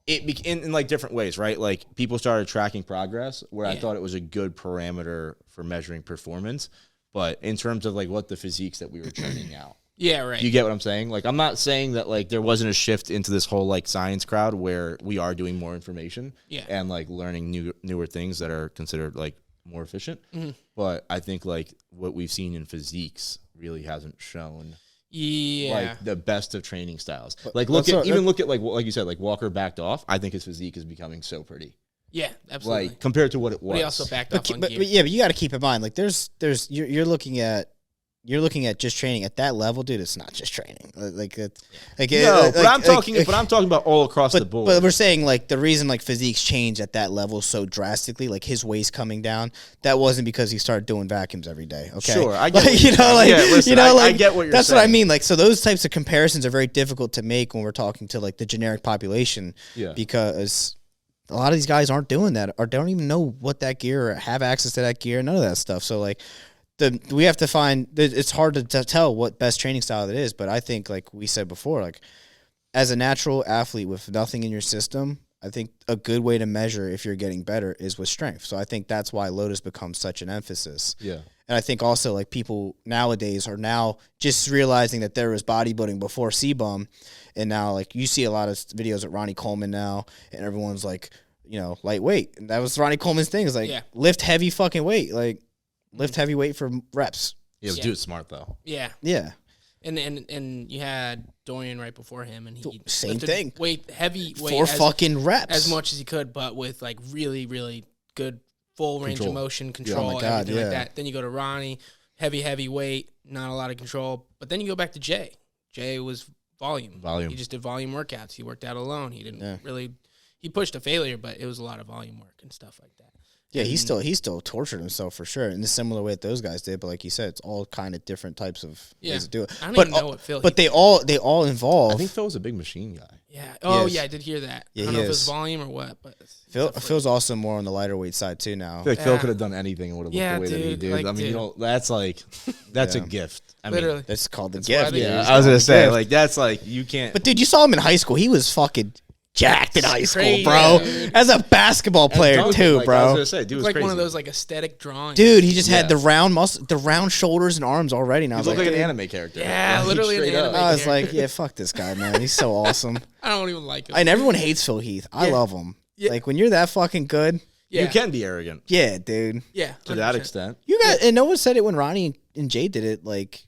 in like different ways, right? Like, people started tracking progress, where I thought it was a good parameter for measuring performance. But in terms of like what the physiques that we were churning out. Yeah, right. You get what I'm saying? Like, I'm not saying that like there wasn't a shift into this whole like science crowd where we are doing more information and like learning newer things that are considered like more efficient. Mm-hmm. But I think like what we've seen in physiques really hasn't shown like the best of training styles. Like look at like you said, like Walker backed off. I think his physique is becoming so pretty. Yeah, absolutely. Like compared to what it was. But he also backed off on gear. But you got to keep in mind, like you're looking at just training at that level, dude. It's not just training. But I'm talking about all across the board. But we're saying like the reason like physiques change at that level so drastically, like his waist coming down, that wasn't because he started doing vacuums every day. Okay, sure, I get. I get what you're saying. That's what I mean. Like, so those types of comparisons are very difficult to make when we're talking to like the generic population. Yeah, because a lot of these guys aren't doing that or don't even know what that gear or have access to that gear, none of that stuff. So like we have to find, it's hard to tell what best training style it is. But I think like we said before, like as a natural athlete with nothing in your system, I think a good way to measure if you're getting better is with strength. So I think that's why load has become such an emphasis. Yeah. And I think also like people nowadays are now just realizing that there was bodybuilding before CBum. And now like you see a lot of videos of Ronnie Coleman now and everyone's like, lightweight. And that was Ronnie Coleman's thing is like lift heavy fucking weight. Like lift heavy weight for reps. Yeah, do it smart though. Yeah. Yeah. And you had Dorian right before him, and he same thing. Heavy weight for fucking reps as much as he could, but with like really, really good full range of motion control, everything like that. Then you go to Ronnie, heavy weight, not a lot of control. But then you go back to Jay. Jay was volume. He just did volume workouts. He worked out alone. He didn't really. He pushed to failure, but it was a lot of volume work and stuff like that. Yeah, he still tortured himself for sure in the similar way that those guys did. But like you said, it's all kind of different types of ways to do it. I don't even know what Phil. But they all involve. I think Phil was a big machine guy. Yeah. Oh yeah, I did hear that. Yeah, I don't know if it's volume or what, but Phil's also more on the lighter weight side too now. I feel like Phil could have done anything and would have looked the way that he did. Like, I mean, that's a gift. I literally, that's called the gift. Yeah, I was gonna say like that's like you can't. But dude, you saw him in high school. He was fucking. jacked in high school, crazy, bro. dude. As a basketball player Duncan, too, like, I was bro. gonna say, dude was Like crazy. one of those like aesthetic drawings. Dude, he just had Yeah. the round shoulders and arms already. And I He was looked like, like an dude. anime character. Yeah, Like, literally an straight up. anime. I was like, yeah, fuck this guy, man. He's so awesome. I don't even like him. And everyone hates Phil Heath. I Yeah. love him. Yeah. Like when you're that fucking good, yeah. You can be arrogant yeah, dude. Yeah. to that 100%. extent. You got and no one said it when Ronnie and Jay did it. Like,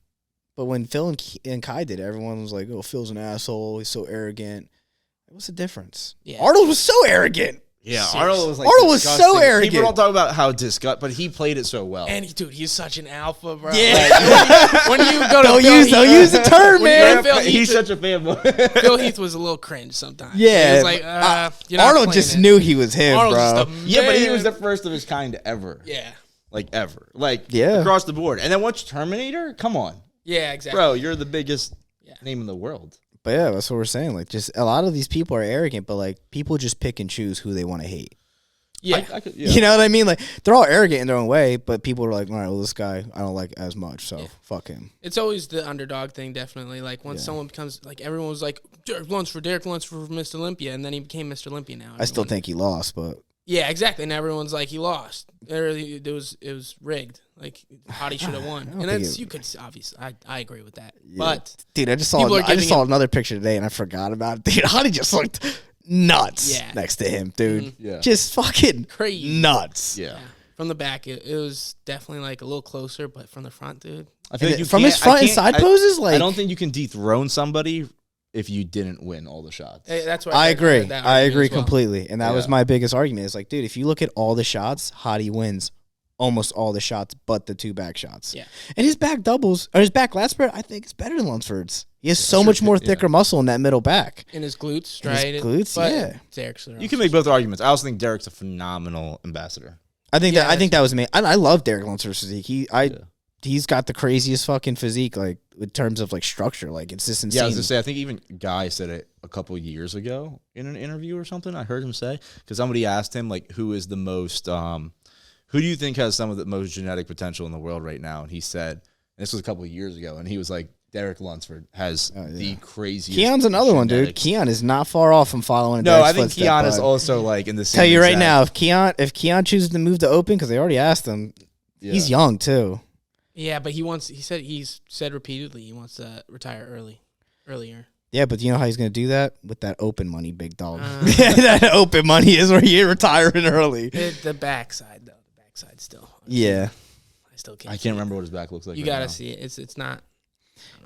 but when Phil and Kai did it, everyone was like, "Oh, Phil's an asshole. He's so arrogant." What's the difference? Yeah. Arnold was so arrogant. Yeah, Seriously. Arnold was like Arnold was so disgusting. arrogant. People don't talk about how disgust, but he played it so well. And dude, he's such an alpha, bro. Yeah. Like, when you go to Don't Phil use Heath- don't use the term, when you go to man. Phil He's Heath, such a fanboy. Phil Heath was a little cringe sometimes. Yeah, he was like, you're not Arnold playing just it. knew he was him, Arnold's bro. just a Yeah, but he man. was the first of his kind ever. Yeah, Like ever. Like Yeah. across the board. And then once Terminator, come on. yeah, exactly. Bro, you're the biggest Yeah. name in the world. But yeah, that's what we're saying. Like, just a lot of these people are arrogant, but like people just pick and choose who they want to hate. Yeah, I could, yeah. You know what I mean? Like they're all arrogant in their own way, but people are like, all right, well, this guy I don't like as much, so fuck him. it's always the underdog thing. Definitely, like once someone becomes like everyone was like Derek Lunsford for Mr. Olympia, and then he became Mr. Olympia. Now I still everyone- think he lost, but yeah, exactly. And everyone's like he lost. It was rigged. Like Hottie should have won. don't And think that's it- you could obviously I agree with that. But dude, I just People are saw giving another picture today and I forgot about it. Dude, Hottie just looked nuts Yeah. next to him, dude. Yeah. Just fucking Crazy. nuts. Yeah. from the back, it was definitely like a little closer, but from the front, dude. I feel And like you from his can't- front I and can't- side I- poses, like I don't think you can dethrone somebody if you didn't win all the shots. That's why I agree. heard that I argument agree as well. completely. And that was Yeah. my biggest argument. Is like, dude, if you look at all the shots, Hottie wins almost all the shots but the two back shots. Yeah. And his back doubles or his back lat spread, I think is better than Lunsford's. He has so much more thicker muscle in that middle back. In his glutes, In his right? glutes, But yeah. Derek's You can make both arguments. I also think Derek's a phenomenal ambassador. I think Yeah, that that was me. I love Derek Lunsford's physique. Yeah. He's got the craziest fucking physique, like in terms of like structure. Like it's just insane. Yeah, I was gonna say. I think even Guy said it a couple years ago in an interview or something. I heard him say because somebody asked him like, "Who is the most? Who do you think has some of the most genetic potential in the world right now?" And he said, and this was a couple of years ago, and he was like, "Derek Lunsford has the craziest." Keon's another one, dude. genetics." Keon is not far off from following. No, Derek's I think footstep, Keon is bud. also like in the same. Tell you right exact- now, if Keon chooses to move to open, because they already asked him, he's Yeah. young too. Yeah, but he's said repeatedly he wants to retire earlier. Yeah, but you know how he's gonna do that with that open money, big dog. Uh. That open money is where you're retiring early. The backside though, the backside still. Yeah, I still can't. I see can't it. remember what his back looks like. You right gotta now. see it. It's not.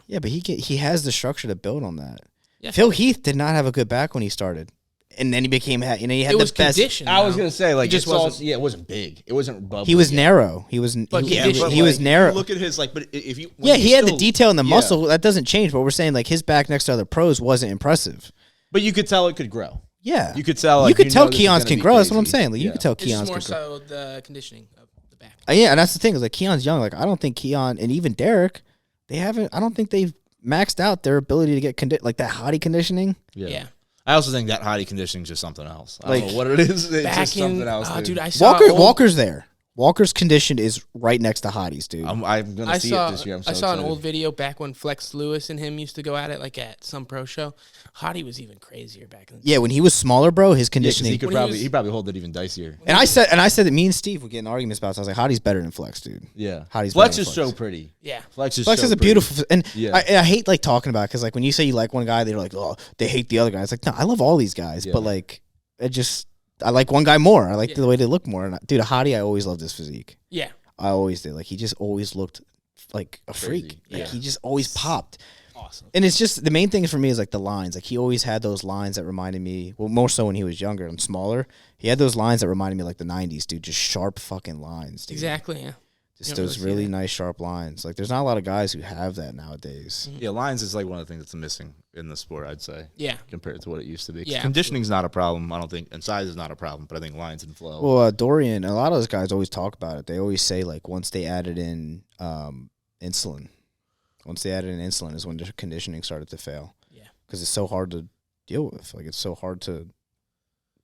yeah, but he has the structure to build on that. Yeah. Phil Heath did not have a good back when he started, and then he became. He had It the was best. conditioned. I was though. gonna say like He just it's all- wasn't- yeah, it wasn't big. It wasn't bubbly. He was yet. narrow. He was. But he, yeah, he was, but he was like, narrow. Look at his like, but if you when Yeah, he had the still- detail in the yeah. muscle. That doesn't change. But we're saying like his back next to other pros wasn't impressive. But you could tell it could grow. Yeah, You could tell. you Like, could tell know this is Keon's gonna can be grow. That's what I'm crazy. saying. Like you Yeah. could tell It's just Keon's more can grow. so the conditioning of the back. Yeah, and that's the thing is like Keon's young. Like I don't think Keon and even Derek, they haven't. I don't think they've maxed out their ability to get like that Hottie conditioning. Yeah. I also think that Hottie conditioning is just something else. I Like- don't know what it is. It's Back just in, something else. dude, I saw Walker's there. Walker's condition is right next to Hottie's, dude. I'm gonna I see saw it this year. I'm so I saw an excited. old video back when Flex Lewis and him used to go at it like at some pro show. Hottie was even crazier back then. Yeah, when he was smaller, bro, his Yeah, 'cause conditioning. he could When probably was- probably hold it even dicier. and I said that me and Steve would get in arguments about. So I was like, Hottie's better than Flex, dude. Yeah, Hottie's Flex better is than so Flex. pretty. Yeah. Flex is Flex so is a pretty. beautiful, and Yeah. I hate like talking about because like when you say you like one guy, they're like, oh, they hate the other guy. It's like, no, I love all these guys, Yeah. but like, I like one guy more. I like Yeah. the way they look more. And dude, a Hottie, I always loved his physique. Yeah. I always did. Like he just always looked like a freak. Crazy. Like Yeah. he just always popped. Awesome. And it's just the main thing for me is like the lines. Like he always had those lines that reminded me. Well, more so when he was younger and smaller. He had those lines that reminded me like the '90s, dude. Just sharp fucking lines, dude. Exactly. Yeah. Just You don't those really see really that. nice sharp lines. Like there's not a lot of guys who have that nowadays. Mm-hmm. Yeah, lines is like one of the things that's missing in the sport. I'd say Yeah. compared to what it used to be. 'Cause Yeah, conditioning's not a problem. I don't think, and size is not a problem. But I think lines and flow. Well, Dorian, a lot of those guys always talk about it. They always say like once they added in insulin, is when the conditioning started to fail. Yeah. Because it's so hard to deal with. Like it's so hard to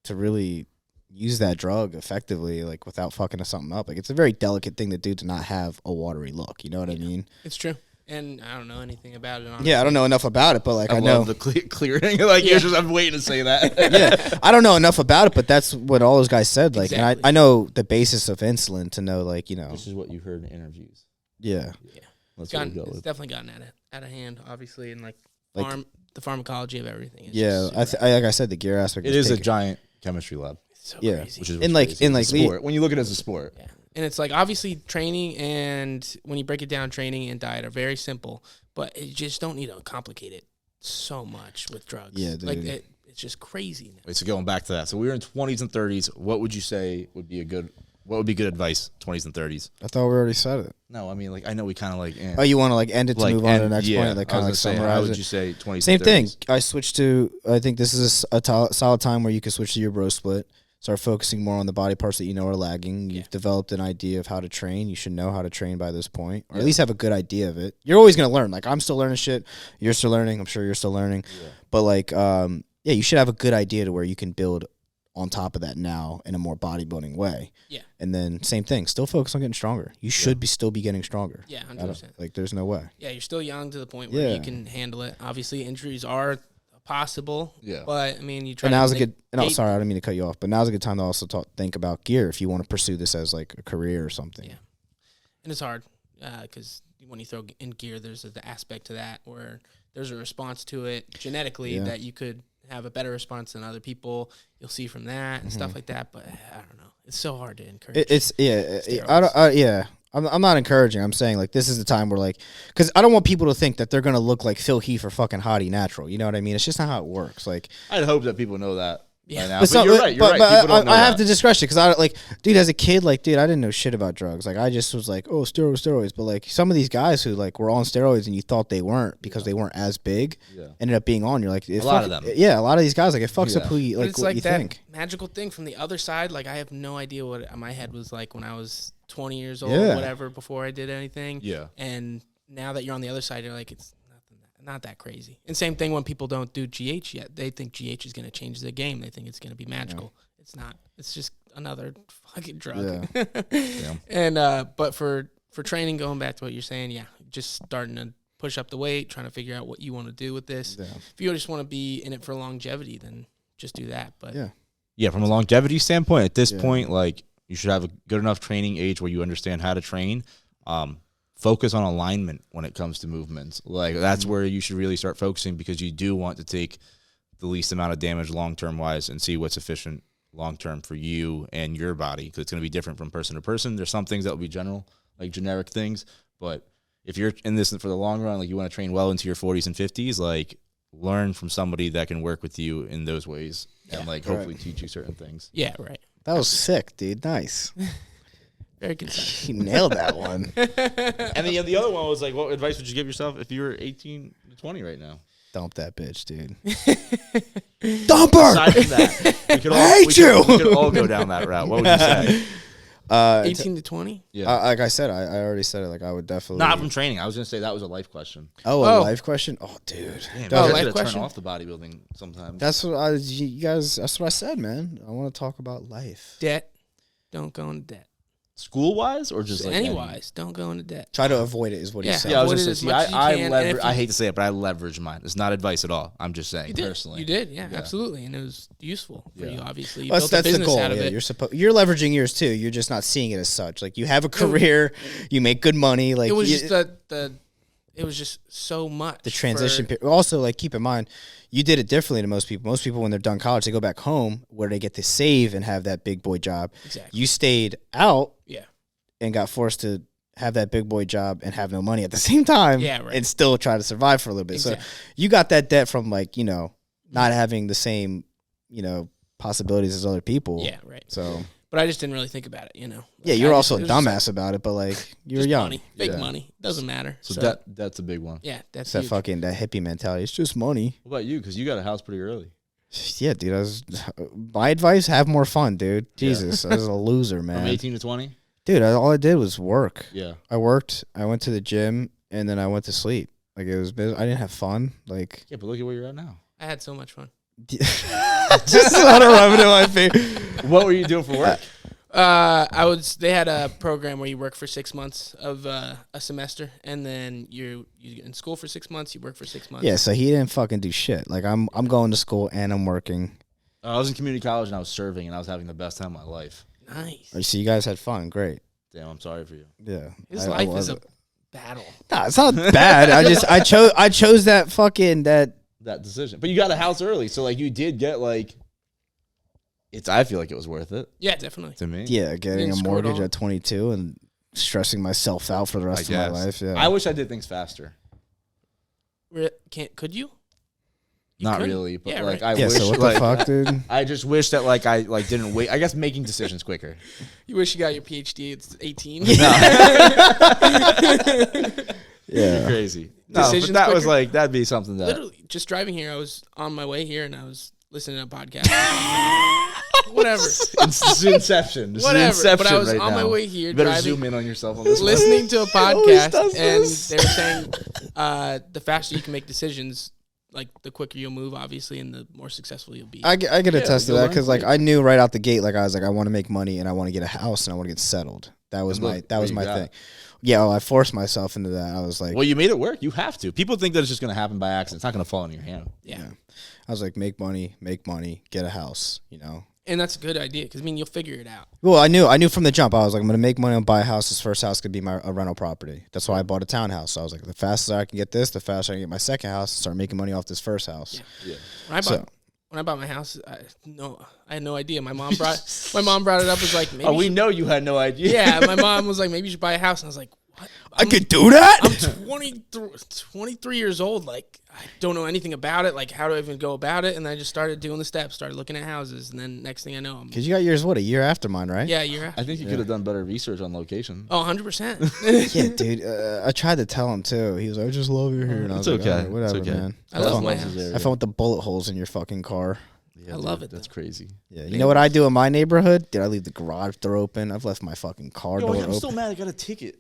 really use that drug effectively, like without fucking something up. Like it's a very delicate thing to do to not have a watery look. You know what I mean? It's true. And I don't know anything about it. Honestly. Yeah, I don't know enough about it, but like I know love the clearing. Like you're just, I'm waiting to say that. yeah, I don't know enough about it, but that's what all those guys said. Like, Exactly. and I know the basis of insulin to know, like, you know, This is what you heard in interviews. yeah. That's It's, what we go it's with. definitely gotten out of hand, obviously, and like the pharmacology of everything. Is Yeah, just super like I said, the gear aspect. It is a big. giant chemistry lab, it's so yeah. crazy. which is In like- crazy. in It's like a sport. When you look at it as a sport, Yeah. And it's like obviously training and when you break it down, training and diet are very simple, but you just don't need to complicate it so much with drugs. Yeah, dude. Like it's just crazy now. wait, so going back to that. So we were in 20s and 30s. What would you say would be good advice, 20s and 30s? I thought we already said it. No, I mean, like, I know we kind of like, Oh, you want to like end it to like, move on to the and- next yeah, point, like I kind of like was gonna say, summarize how would it. you say 20s Same and 30s? thing. I switched to. I think this is a solid time where you can switch to your bro split. Start focusing more on the body parts that you know are lagging. You've developed an idea of how to train. You should know how to train by this point, or at least have a good idea of it. You're always gonna learn. Like I'm still learning shit. You're still learning. I'm sure you're still learning. Yeah. But like, yeah, you should have a good idea to where you can build on top of that now in a more bodybuilding way. Yeah. And then same thing. Still focus on getting stronger. You should still be getting stronger. Yeah, I don't- 100%. Like there's no way. Yeah, you're still young to the point where Yeah. you can handle it. Obviously, injuries are possible. Yeah. But I mean, you try. And now's a to good. No, sorry, I didn't mean to cut you off. But now's a good time to also think about gear if you want to pursue this as like a career or something. Yeah. And it's hard because when you throw in gear, there's the aspect to that where there's a response to it genetically Yeah. that you could have a better response than other people. You'll see from that and stuff like that. But I don't know. It's so hard to encourage. It's yeah. Steroids. I don't. Yeah. I'm not encouraging. I'm saying like this is the time where like because I don't want people to think that they're gonna look like Phil Heath or fucking Hottie Natural. You know what I mean? It's just not how it works. Like I'd hope that people know that Yeah. by now. But But you're right. You're right. People don't know I have that. to discretion because I like, dude, as a kid, like, dude, I didn't know shit about drugs. Like, I just was like, oh, steroids. But like, some of these guys who like were on steroids and you thought they weren't because they weren't as big, Yeah. ended up being on. You're like, A lot of them. Yeah, a lot of these guys, like, it fucks up Yeah. who you But like. it's What like you that think? magical thing from the other side. Like I have no idea what my head was like when I was 20 years old, Yeah. or whatever, before I did anything. Yeah. And now that you're on the other side, you're like, it's not that crazy. And same thing when people don't do GH yet. They think GH is going to change the game. They think it's going to be magical. It's not. It's just another fucking drug. Yeah. And but for training, going back to what you're saying, yeah, just starting to push up the weight, trying to figure out what you want to do with this. Yeah. If you just want to be in it for longevity, then just do that. But Yeah. Yeah, from a longevity standpoint, at this Yeah. point, like you should have a good enough training age where you understand how to train. Focus on alignment when it comes to movements. Like that's where you should really start focusing because you do want to take the least amount of damage long term wise and see what's efficient long term for you and your body because it's going to be different from person to person. There's some things that will be general, like generic things, but if you're in this for the long run, like you want to train well into your 40s and 50s, like learn from somebody that can work with you in those ways and like hopefully teach you certain things. yeah, right. That was sick, dude. Nice. Very concise. You nailed that one. And the other one was like, what advice would you give yourself if you were 18 to 20 right now? Dump that bitch, dude. Dump her. Aside from that, we could all, I hate you. We could all go down that route. What would you say? 18 to 20? Yeah. Like I said, I already said it. Like I would definitely. Not from training. I was gonna say that was a life question. Oh, a life question. Oh, dude. Damn, Oh, you life gotta question? turn off the bodybuilding sometimes. That's what you guys. That's what I said, man. I want to talk about life. Debt. Don't go into debt. School wise or just like Any-wise, don't go into debt. Try to avoid it, is what Yeah. he said. Yeah, I was Avoid it just as saying. much as you can, and if I you- hate to say it, but I leverage mine. It's not advice at all. I'm just saying You did. personally. You did, yeah, absolutely. And it was useful for Yeah. you, obviously. You Well, built that's a the business goal. out of Yeah, it. you're leveraging yours too. You're just not seeing it as such. Like you have a career, you make good money. Like It was you- just it was just so much. the transition for- period. Also, like keep in mind, you did it differently to most people. Most people, when they're done college, they go back home where they get to save and have that big boy job. Exactly. You stayed out Yeah. and got forced to have that big boy job and have no money at the same time. Yeah, right. And still try to survive for a little bit. Exactly. So you got that debt from like, not having the same, possibilities as other people. Yeah, right. So But I just didn't really think about it, yeah, Like, you're I also a just- it was just dumbass about it, but like you're just young. money, big Yeah. money. Doesn't matter. So that's a big one. yeah, that's It's that huge. fucking that hippie mentality. It's just money. What about you? Because you got a house pretty early. Yeah, dude. My advice: have more fun, dude. Jesus, I was a loser, From man. 18 to 20? Dude, all I did was work. Yeah. I worked. I went to the gym, and then I went to sleep. Like it was. I didn't have fun. Like Yeah, but look at where you're at now. I had so much fun. just let it rub it in my face. What were you doing for work? They had a program where you work for 6 months of a semester, and then you in school for 6 months. You work for 6 months. Yeah, so he didn't fucking do shit. Like I'm going to school and I'm working. I was in community college and I was serving and I was having the best time of my life. Nice. So you guys had fun. Great. Damn, I'm sorry for you. Yeah. His life is a battle. Nah, it's not bad. I chose that fucking that decision. But you got a house early, so like you did get like I feel like it was worth it. Yeah, definitely. To me. Yeah, getting a mortgage at 22 and stressing myself out for the rest of my life. Yeah. I wish I did things faster. Could you? Not really, but like right. I wish. So what like, the fuck, dude? I just wish that like I like didn't wait. I guess making decisions quicker. You wish you got your PhD at 18. Yeah. Crazy. No, but that was like that'd be something that literally just driving here. I was on my way here and I was listening to a podcast. Whatever. It's inception. This Whatever. is inception but I was right on now. my way here. You better driving, zoom in on yourself on this one. listening to a always podcast, does and this. they were saying the faster you can make decisions, like the quicker you'll move, obviously, and the more successful you'll be. I get attest to you'll that learn because like quick. I knew right out the gate, like I was like I want to make money and I want to get a house and I want to get settled. That was And my look, where you my got thing. it. Yeah, well, I forced myself into that. I was like, Well, you made it work. You have to. People think that it's just going to happen by accident. It's not going to fall into your hand. yeah. I was like, make money, get a house. You know. And that's a good idea because, I mean, you'll figure it out. Well, I knew from the jump. I was like, I'm gonna make money and buy a house. This first house could be a rental property. That's why I bought a townhouse. So I was like, the faster I can get this, the faster I can get my second house and start making money off this first house. Yeah. Yeah. When I bought my house, I had no idea. My mom brought it up. Was like, maybe Oh, we know you had no idea. Yeah, my mom was like, maybe you should buy a house, and I was like, what? I could do that. I'm 23 years old. Like, I don't know anything about it. Like, how do I even go about it? And I just started doing the steps, started looking at houses, and then next thing I know, Because you got yours, a year after mine, right? yeah, you're I think you could have done better research on location. Oh, 100%. Yeah, dude. I tried to tell him too. He was like, I just love you here. And I was It's like, okay. all right, whatever, It's okay. man. I love my Loves house. his area. I found the bullet holes in your fucking car. Yeah, I love it, That's though. crazy. Yeah, you know what I do in my neighborhood? Did I leave the garage door open? I've left my fucking car door I'm open. still mad I got a ticket.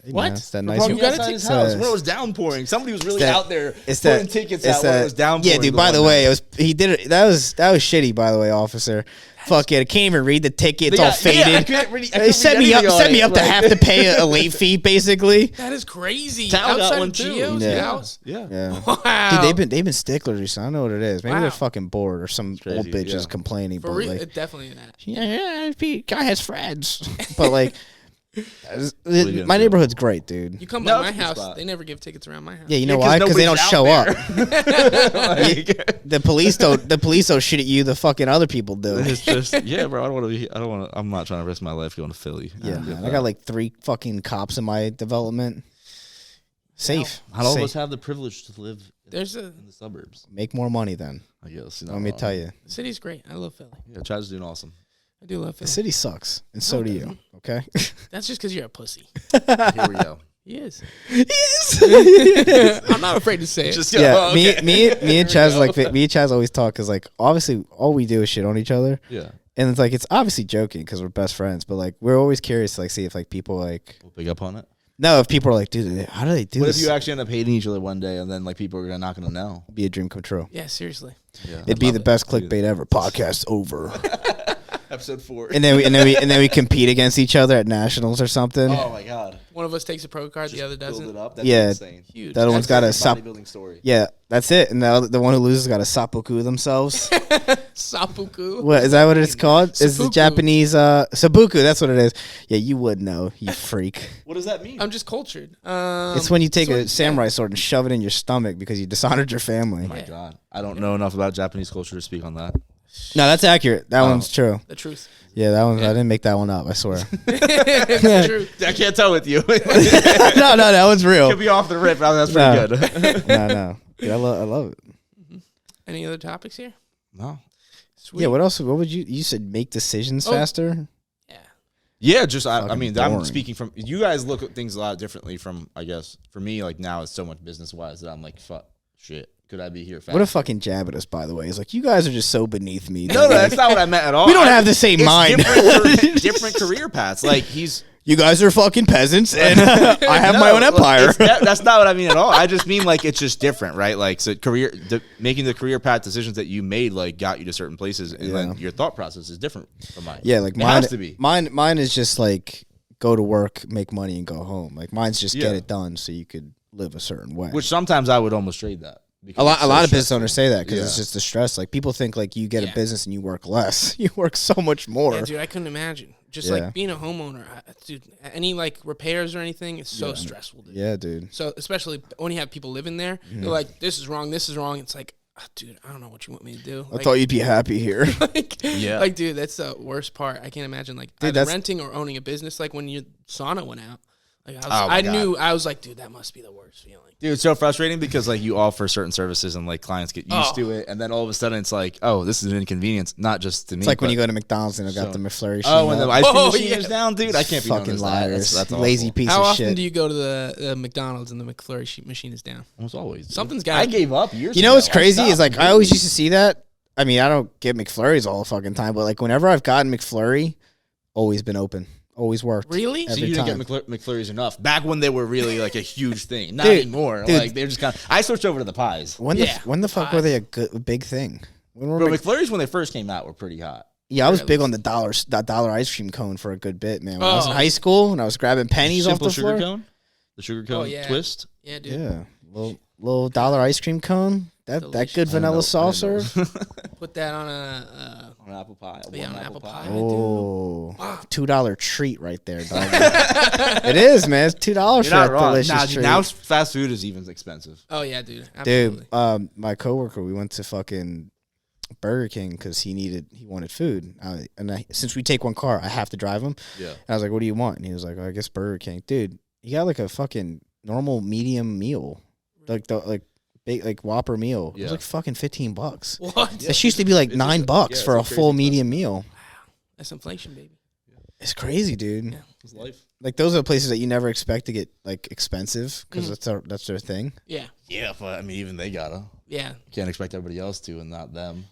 Hey, What? man, it's that For nice. parking You got a outside ticket? his house It's when it was downpouring. Somebody was really that- out there It's putting that tickets it's out when that, it was downpouring. Yeah, dude. By the way, he did it. That was shitty. By the way, officer. Fuck it. I can't even read the ticket. It's all faded. I couldn't really, I They couldn't set read me up. anything on Set me it, up to like- have to pay a late fee, basically. That is crazy. Tal got Outside one of too. Geo's Yeah. house? Yeah. Yeah. Wow. Dude, they've been sticklers. So I don't know what it is. Maybe Wow. they're fucking bored or some crazy, old bitch is yeah. complaining. For But real, like, definitely that. yeah, guy has friends. But like, you my do? neighborhood's great, dude. You come No, by my it's a good house, spot. they never give tickets around my house. Yeah, you know 'cause why? Because they nobody's don't out show up. Like, The police don't. The police don't shit at you. The fucking other people do. it's just yeah, bro. I don't want to be. I don't want to. I'm not trying to risk my life going to Philly. Yeah, man. I got like 3 fucking cops in my development. Safe. Not all of Safe. us have the privilege to live There's in the suburbs. Make more money then. I guess. Let me tell you, The city's great. I love Philly. Yeah, Chad's doing awesome. I do love the Philly. city sucks, and so do you. Okay. That's just because you're a pussy. Here we go. He is. yes. I'm not afraid to say it. Just Yeah, oh, okay. me and Chaz me and Chaz always talk because like obviously all we do is shit on each other, Yeah. and it's like it's obviously joking because we're best friends, but like we're always curious to like see if like people like We'll pick up on it. no if people are like dude how do they do What this? if you actually end up hating each other one day and then like people are not gonna know? Be a dream come true. Yeah, seriously. Yeah. It'd be the best clickbait ever. Podcast over. Episode 4. and then we compete against each other at nationals or something. Oh my god. One of us takes a pro card, the other Build doesn't. it up. That'd Yeah. be insane. Huge. The other one's got a sap. bodybuilding story. Yeah, that's it. And the one who loses got a seppuku themselves. Seppuku. What is that? What it's called? It's the Seppuku. Japanese sabuku. That's what it is. Yeah, you would know, you freak. What does that mean? I'm just cultured. It's when you take a samurai sword and shove it in your stomach because you dishonored your family. Oh my god. I don't know enough about Japanese culture to speak on that. No, that's accurate. That one's true. The truth. Yeah, that one. I didn't make that one up. I swear. The truth. I can't tell with you. no, that one's real. Could be off the rip. That's pretty good. No. Dude, I love it. Any other topics here? No. Sweet. Yeah. What else? What would you said? Make decisions Oh. faster. Yeah. Yeah, just I Fucking mean, I'm boring. speaking from you guys look at things a lot differently from I guess for me like now it's so much business wise that I'm like fuck shit. Could I be here faster? What a fucking jab at us, by the way. He's like, you guys are just so beneath me. No, that's not what I meant at all. We don't have the same It's mind. different career paths. Like he's you guys are fucking peasants, and I have my own empire. That's not what I mean at all. I just mean like it's just different, right? Like so, making the career path decisions that you made like got you to certain places, and then your thought process is different from mine. Yeah, like it mine has to be. Mine is just like go to work, make money, and go home. Like mine's just get Yeah. it done so you could live a certain way. Which sometimes I would almost trade that. A lot of business owners say that because it's just the stress. Like people think like you get a Yeah. business and you work less. You work so much more. Yeah, dude, I couldn't imagine. Just Yeah. like being a homeowner, dude. Any like repairs or anything, it's so stressful, dude. Yeah, dude. So especially when you have people living there, they're like, "This is wrong. This is wrong." It's like, dude, I don't know what you want me to do. I thought you'd be happy here. Like, dude, that's the worst part. I can't imagine like Dude, either that's- renting or owning a business. Like when your sauna went out, like Oh my God. I was like, dude, that must be the worst feeling. Dude, it's so frustrating because like you offer certain services and like clients get used to it, and then all of a sudden it's like, oh, this is an inconvenience, not just to me. It's like when but- you go to McDonald's and I got the McFlurry. Oh, when the ice cream Oh, machine yeah. is down, dude, I can't be fucking known as that. liars, That's lazy awful. piece How of often shit. do you go to the McDonald's and the McFlurry sheet machine is down? Almost always. dude. Something's got. I gave up years. You know ago. what's crazy I is stopped like I always used to see that. I mean, I don't get McFlurries all the fucking time, but like whenever I've gotten McFlurry, always been open, always worked. Really? So Every you didn't time. get McFlurries enough back when they were really like a huge thing. Not Dude, anymore. dude. Like they're just kind of. I switched over to the pies. When Yeah, the fuck were they a big thing? When were Bro, Mc- McFlurries when they first came out were pretty hot. yeah, I was Really? big on that dollar ice cream cone for a good bit, man. When I was in Oh. high school and I was grabbing pennies Simple off the sugar floor. cone, the sugar cone yeah. twist. Yeah, dude. Yeah, little dollar ice cream cone. That Delicious. good vanilla sauce serve. Put that on a. On an apple pie. Yeah, on apple pie. Oh, $2 treat right there, dog. It is, man. It's $2 You're for not that wrong. delicious Nah, treat. now fast food is even expensive. Oh yeah, dude. Absolutely. Dude, my coworker, we went to fucking Burger King because he wanted food. Since we take one car, I have to drive him. Yeah. And I was like, "What do you want?" And he was like, "I guess Burger King." Dude, he got like a fucking normal medium meal, like big like Whopper meal. It was Yeah. like fucking $15. What? This used to be like It's $9 yeah, for a it's a full crazy medium meal. That's inflation, baby. It's crazy, dude. Yeah. It's life. Like those are the places that you never expect to get like expensive because Mm. that's their thing. Yeah. Yeah, but I mean, even they gotta. Yeah. Can't expect everybody else to, and not them.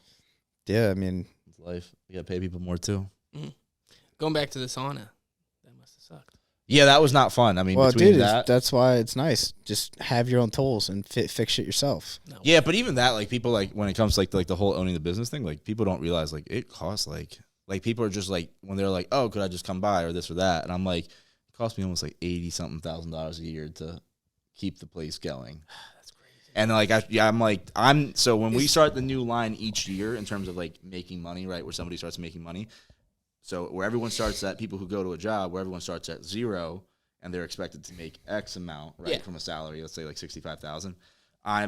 Yeah, I mean, It's life. You gotta pay people more too. Going back to the sauna, that must have sucked. Yeah, that was not fun. I mean, well, between dude, that, that's why it's nice. Just have your own tools and fix it yourself. No. yeah, but even that, like people like when it comes to like the whole owning the business thing, like people don't realize like it costs like people are just like when they're like, oh, could I just come by or this or that, and I'm like, it costs me almost like $80-something thousand a year to keep the place going. That's crazy. And like so when we start the new line each year in terms of like making money, right, where somebody starts making money, so where everyone starts at people who go to a job where everyone starts at zero and they're expected to make X amount, right, Yeah. from a salary, let's say like 65,000.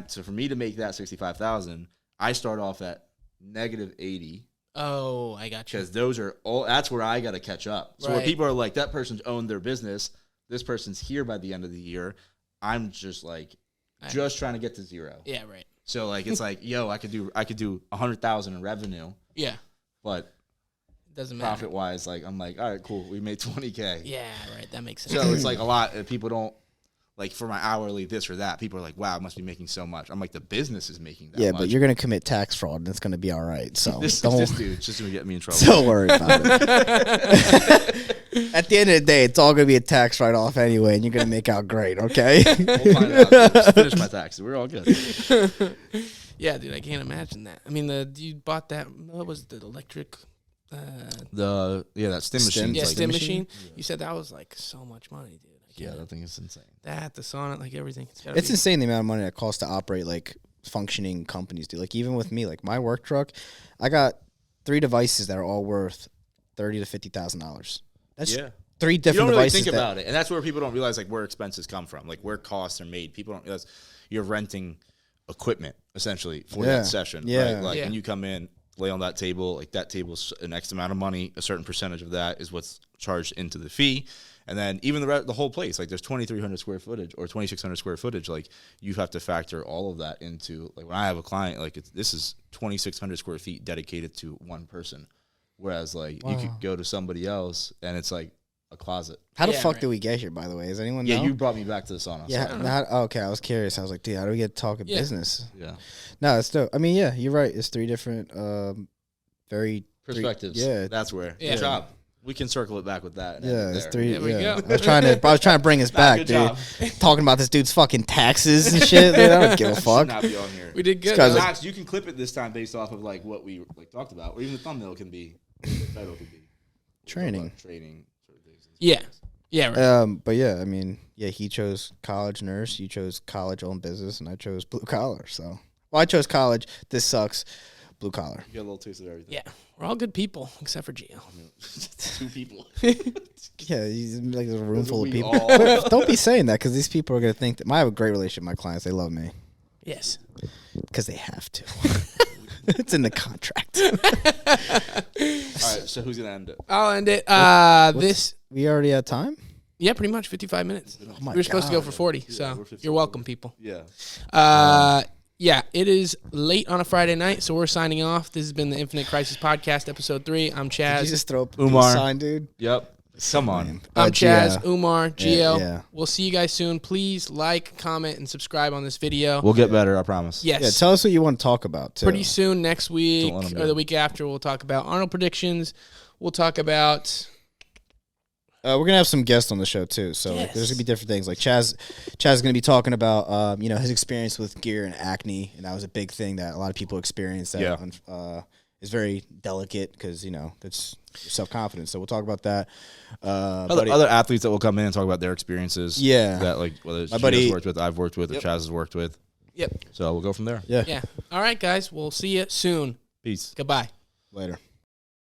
So for me to make that 65,000, I start off at -80 Oh, I got you. because those are all. That's where I got to catch up. So where Right. people are like, that person's owned their business, this person's here by the end of the year. I'm just like, just trying to get to zero. Yeah, right. So like it's like, yo, I could do 100,000 in revenue, Yeah. but Doesn't matter. profit wise, like I'm like, all right, cool, we made 20K. Yeah, right. That makes sense. So it's like a lot. People don't like for my hourly this or that. People are like, wow, I must be making so much. I'm like, the business is making that. Yeah, much. but you're gonna commit tax fraud and it's gonna be all right. So this don't dude's just gonna get me in trouble. don't worry about it. At the end of the day, it's all gonna be a tax write off anyway, and you're gonna make out great. Okay. We'll find out. Just finish my taxes. We're all good. Yeah, dude. I can't imagine that. I mean, you bought that. What was it, the electric? That stim machine. Yeah, like, stim machine. You said that was like so much money, dude. I Yeah, can't- that thing is insane. That the sauna, like everything. It's insane the amount of money it costs to operate like functioning companies do. Like even with me, like my work truck, I got 3 devices that are all worth $30,000 to $50,000. That's Yeah. 3 You different don't really devices. think about it, and that's where people don't realize like where expenses come from, like where costs are made. People don't realize you're renting equipment essentially for Yeah. that session. Yeah. Right? Like Yeah. when you come in, lay on that table, like that table's an X amount of money. A certain percentage of that is what's charged into the fee, and then even the whole place, like there's 2,300 square footage or 2,600 square footage. Like you have to factor all of that into. Like when I have a client, like this is 2,600 square feet dedicated to one person, whereas like you could go to somebody else and it's like a closet. How the Yeah, fuck right. did we get here, by the way? Does anyone Yeah, know? you brought me back to the sauna. Yeah. Sorry. Okay, I was curious. I was like, dude, how do we get to talking Yeah. business? Yeah. No, it's dope. I mean, yeah, you're right. It's 3 different, very Perspectives. yeah. That's where. Yeah. Good job. We can circle it back with that. and end Yeah, it it's there. 3. There we Yeah. go. I was trying to bring us back, Good dude. job. Talking about this dude's fucking taxes and shit. Dude, I don't give a Should fuck. not be on here. We did good. guy's though. like- Max, you can clip it this time based off of like what we like talked about, or even the thumbnail can be, the title could be Training. training sort of things. Yeah. Yeah. Right. But yeah, I mean, yeah, he chose college nurse, you chose college owned business, and I chose blue collar. So, well, I chose college. This sucks. Blue collar. You get a little taste of everything. Yeah. We're all good people except for Gio. 2 people. Yeah, he's like there's a room Those are full of we people. all. Don't be saying that because these people are gonna think that I have a great relationship with my clients. They love me Yes. because they have to. It's in the contract. All right, so who's gonna end it? I'll end it. This. We already had time. Yeah, pretty much 55 minutes. Oh my We were supposed to go God. for 40, Yeah, so we're 50 you're welcome, people. Yeah. Yeah, it is late on a Friday night, so we're signing off. This has been the Infinite Crisis Podcast, Episode 3. I'm Did you Chaz. just throw up Umar. a sign, dude? Yep. Come on. I'm Chaz, Gia. Umar, Gio. yeah. We'll see you guys soon. Please like, comment, and subscribe on this video. We'll get better, I promise. Yes. Yeah, tell us what you want to talk about too. Pretty soon, next week Don't let 'em or do the it. week after, we'll talk about Arnold predictions. We'll talk about... We're gonna have some guests on the show too, so like, there's Yes. gonna be different things. Like Chaz is gonna be talking about his experience with gear and acne, and that was a big thing that a lot of people experience. That Yeah. is very delicate because that's self confidence. So we'll talk about that. Other athletes that will come in and talk about their experiences. Yeah. That like whether it's My Gio's buddy- worked with, I've worked with, or Chaz has worked with. Yep. So we'll go from there. Yeah. Yeah. All right, guys. We'll see you soon. Peace. Goodbye. Later.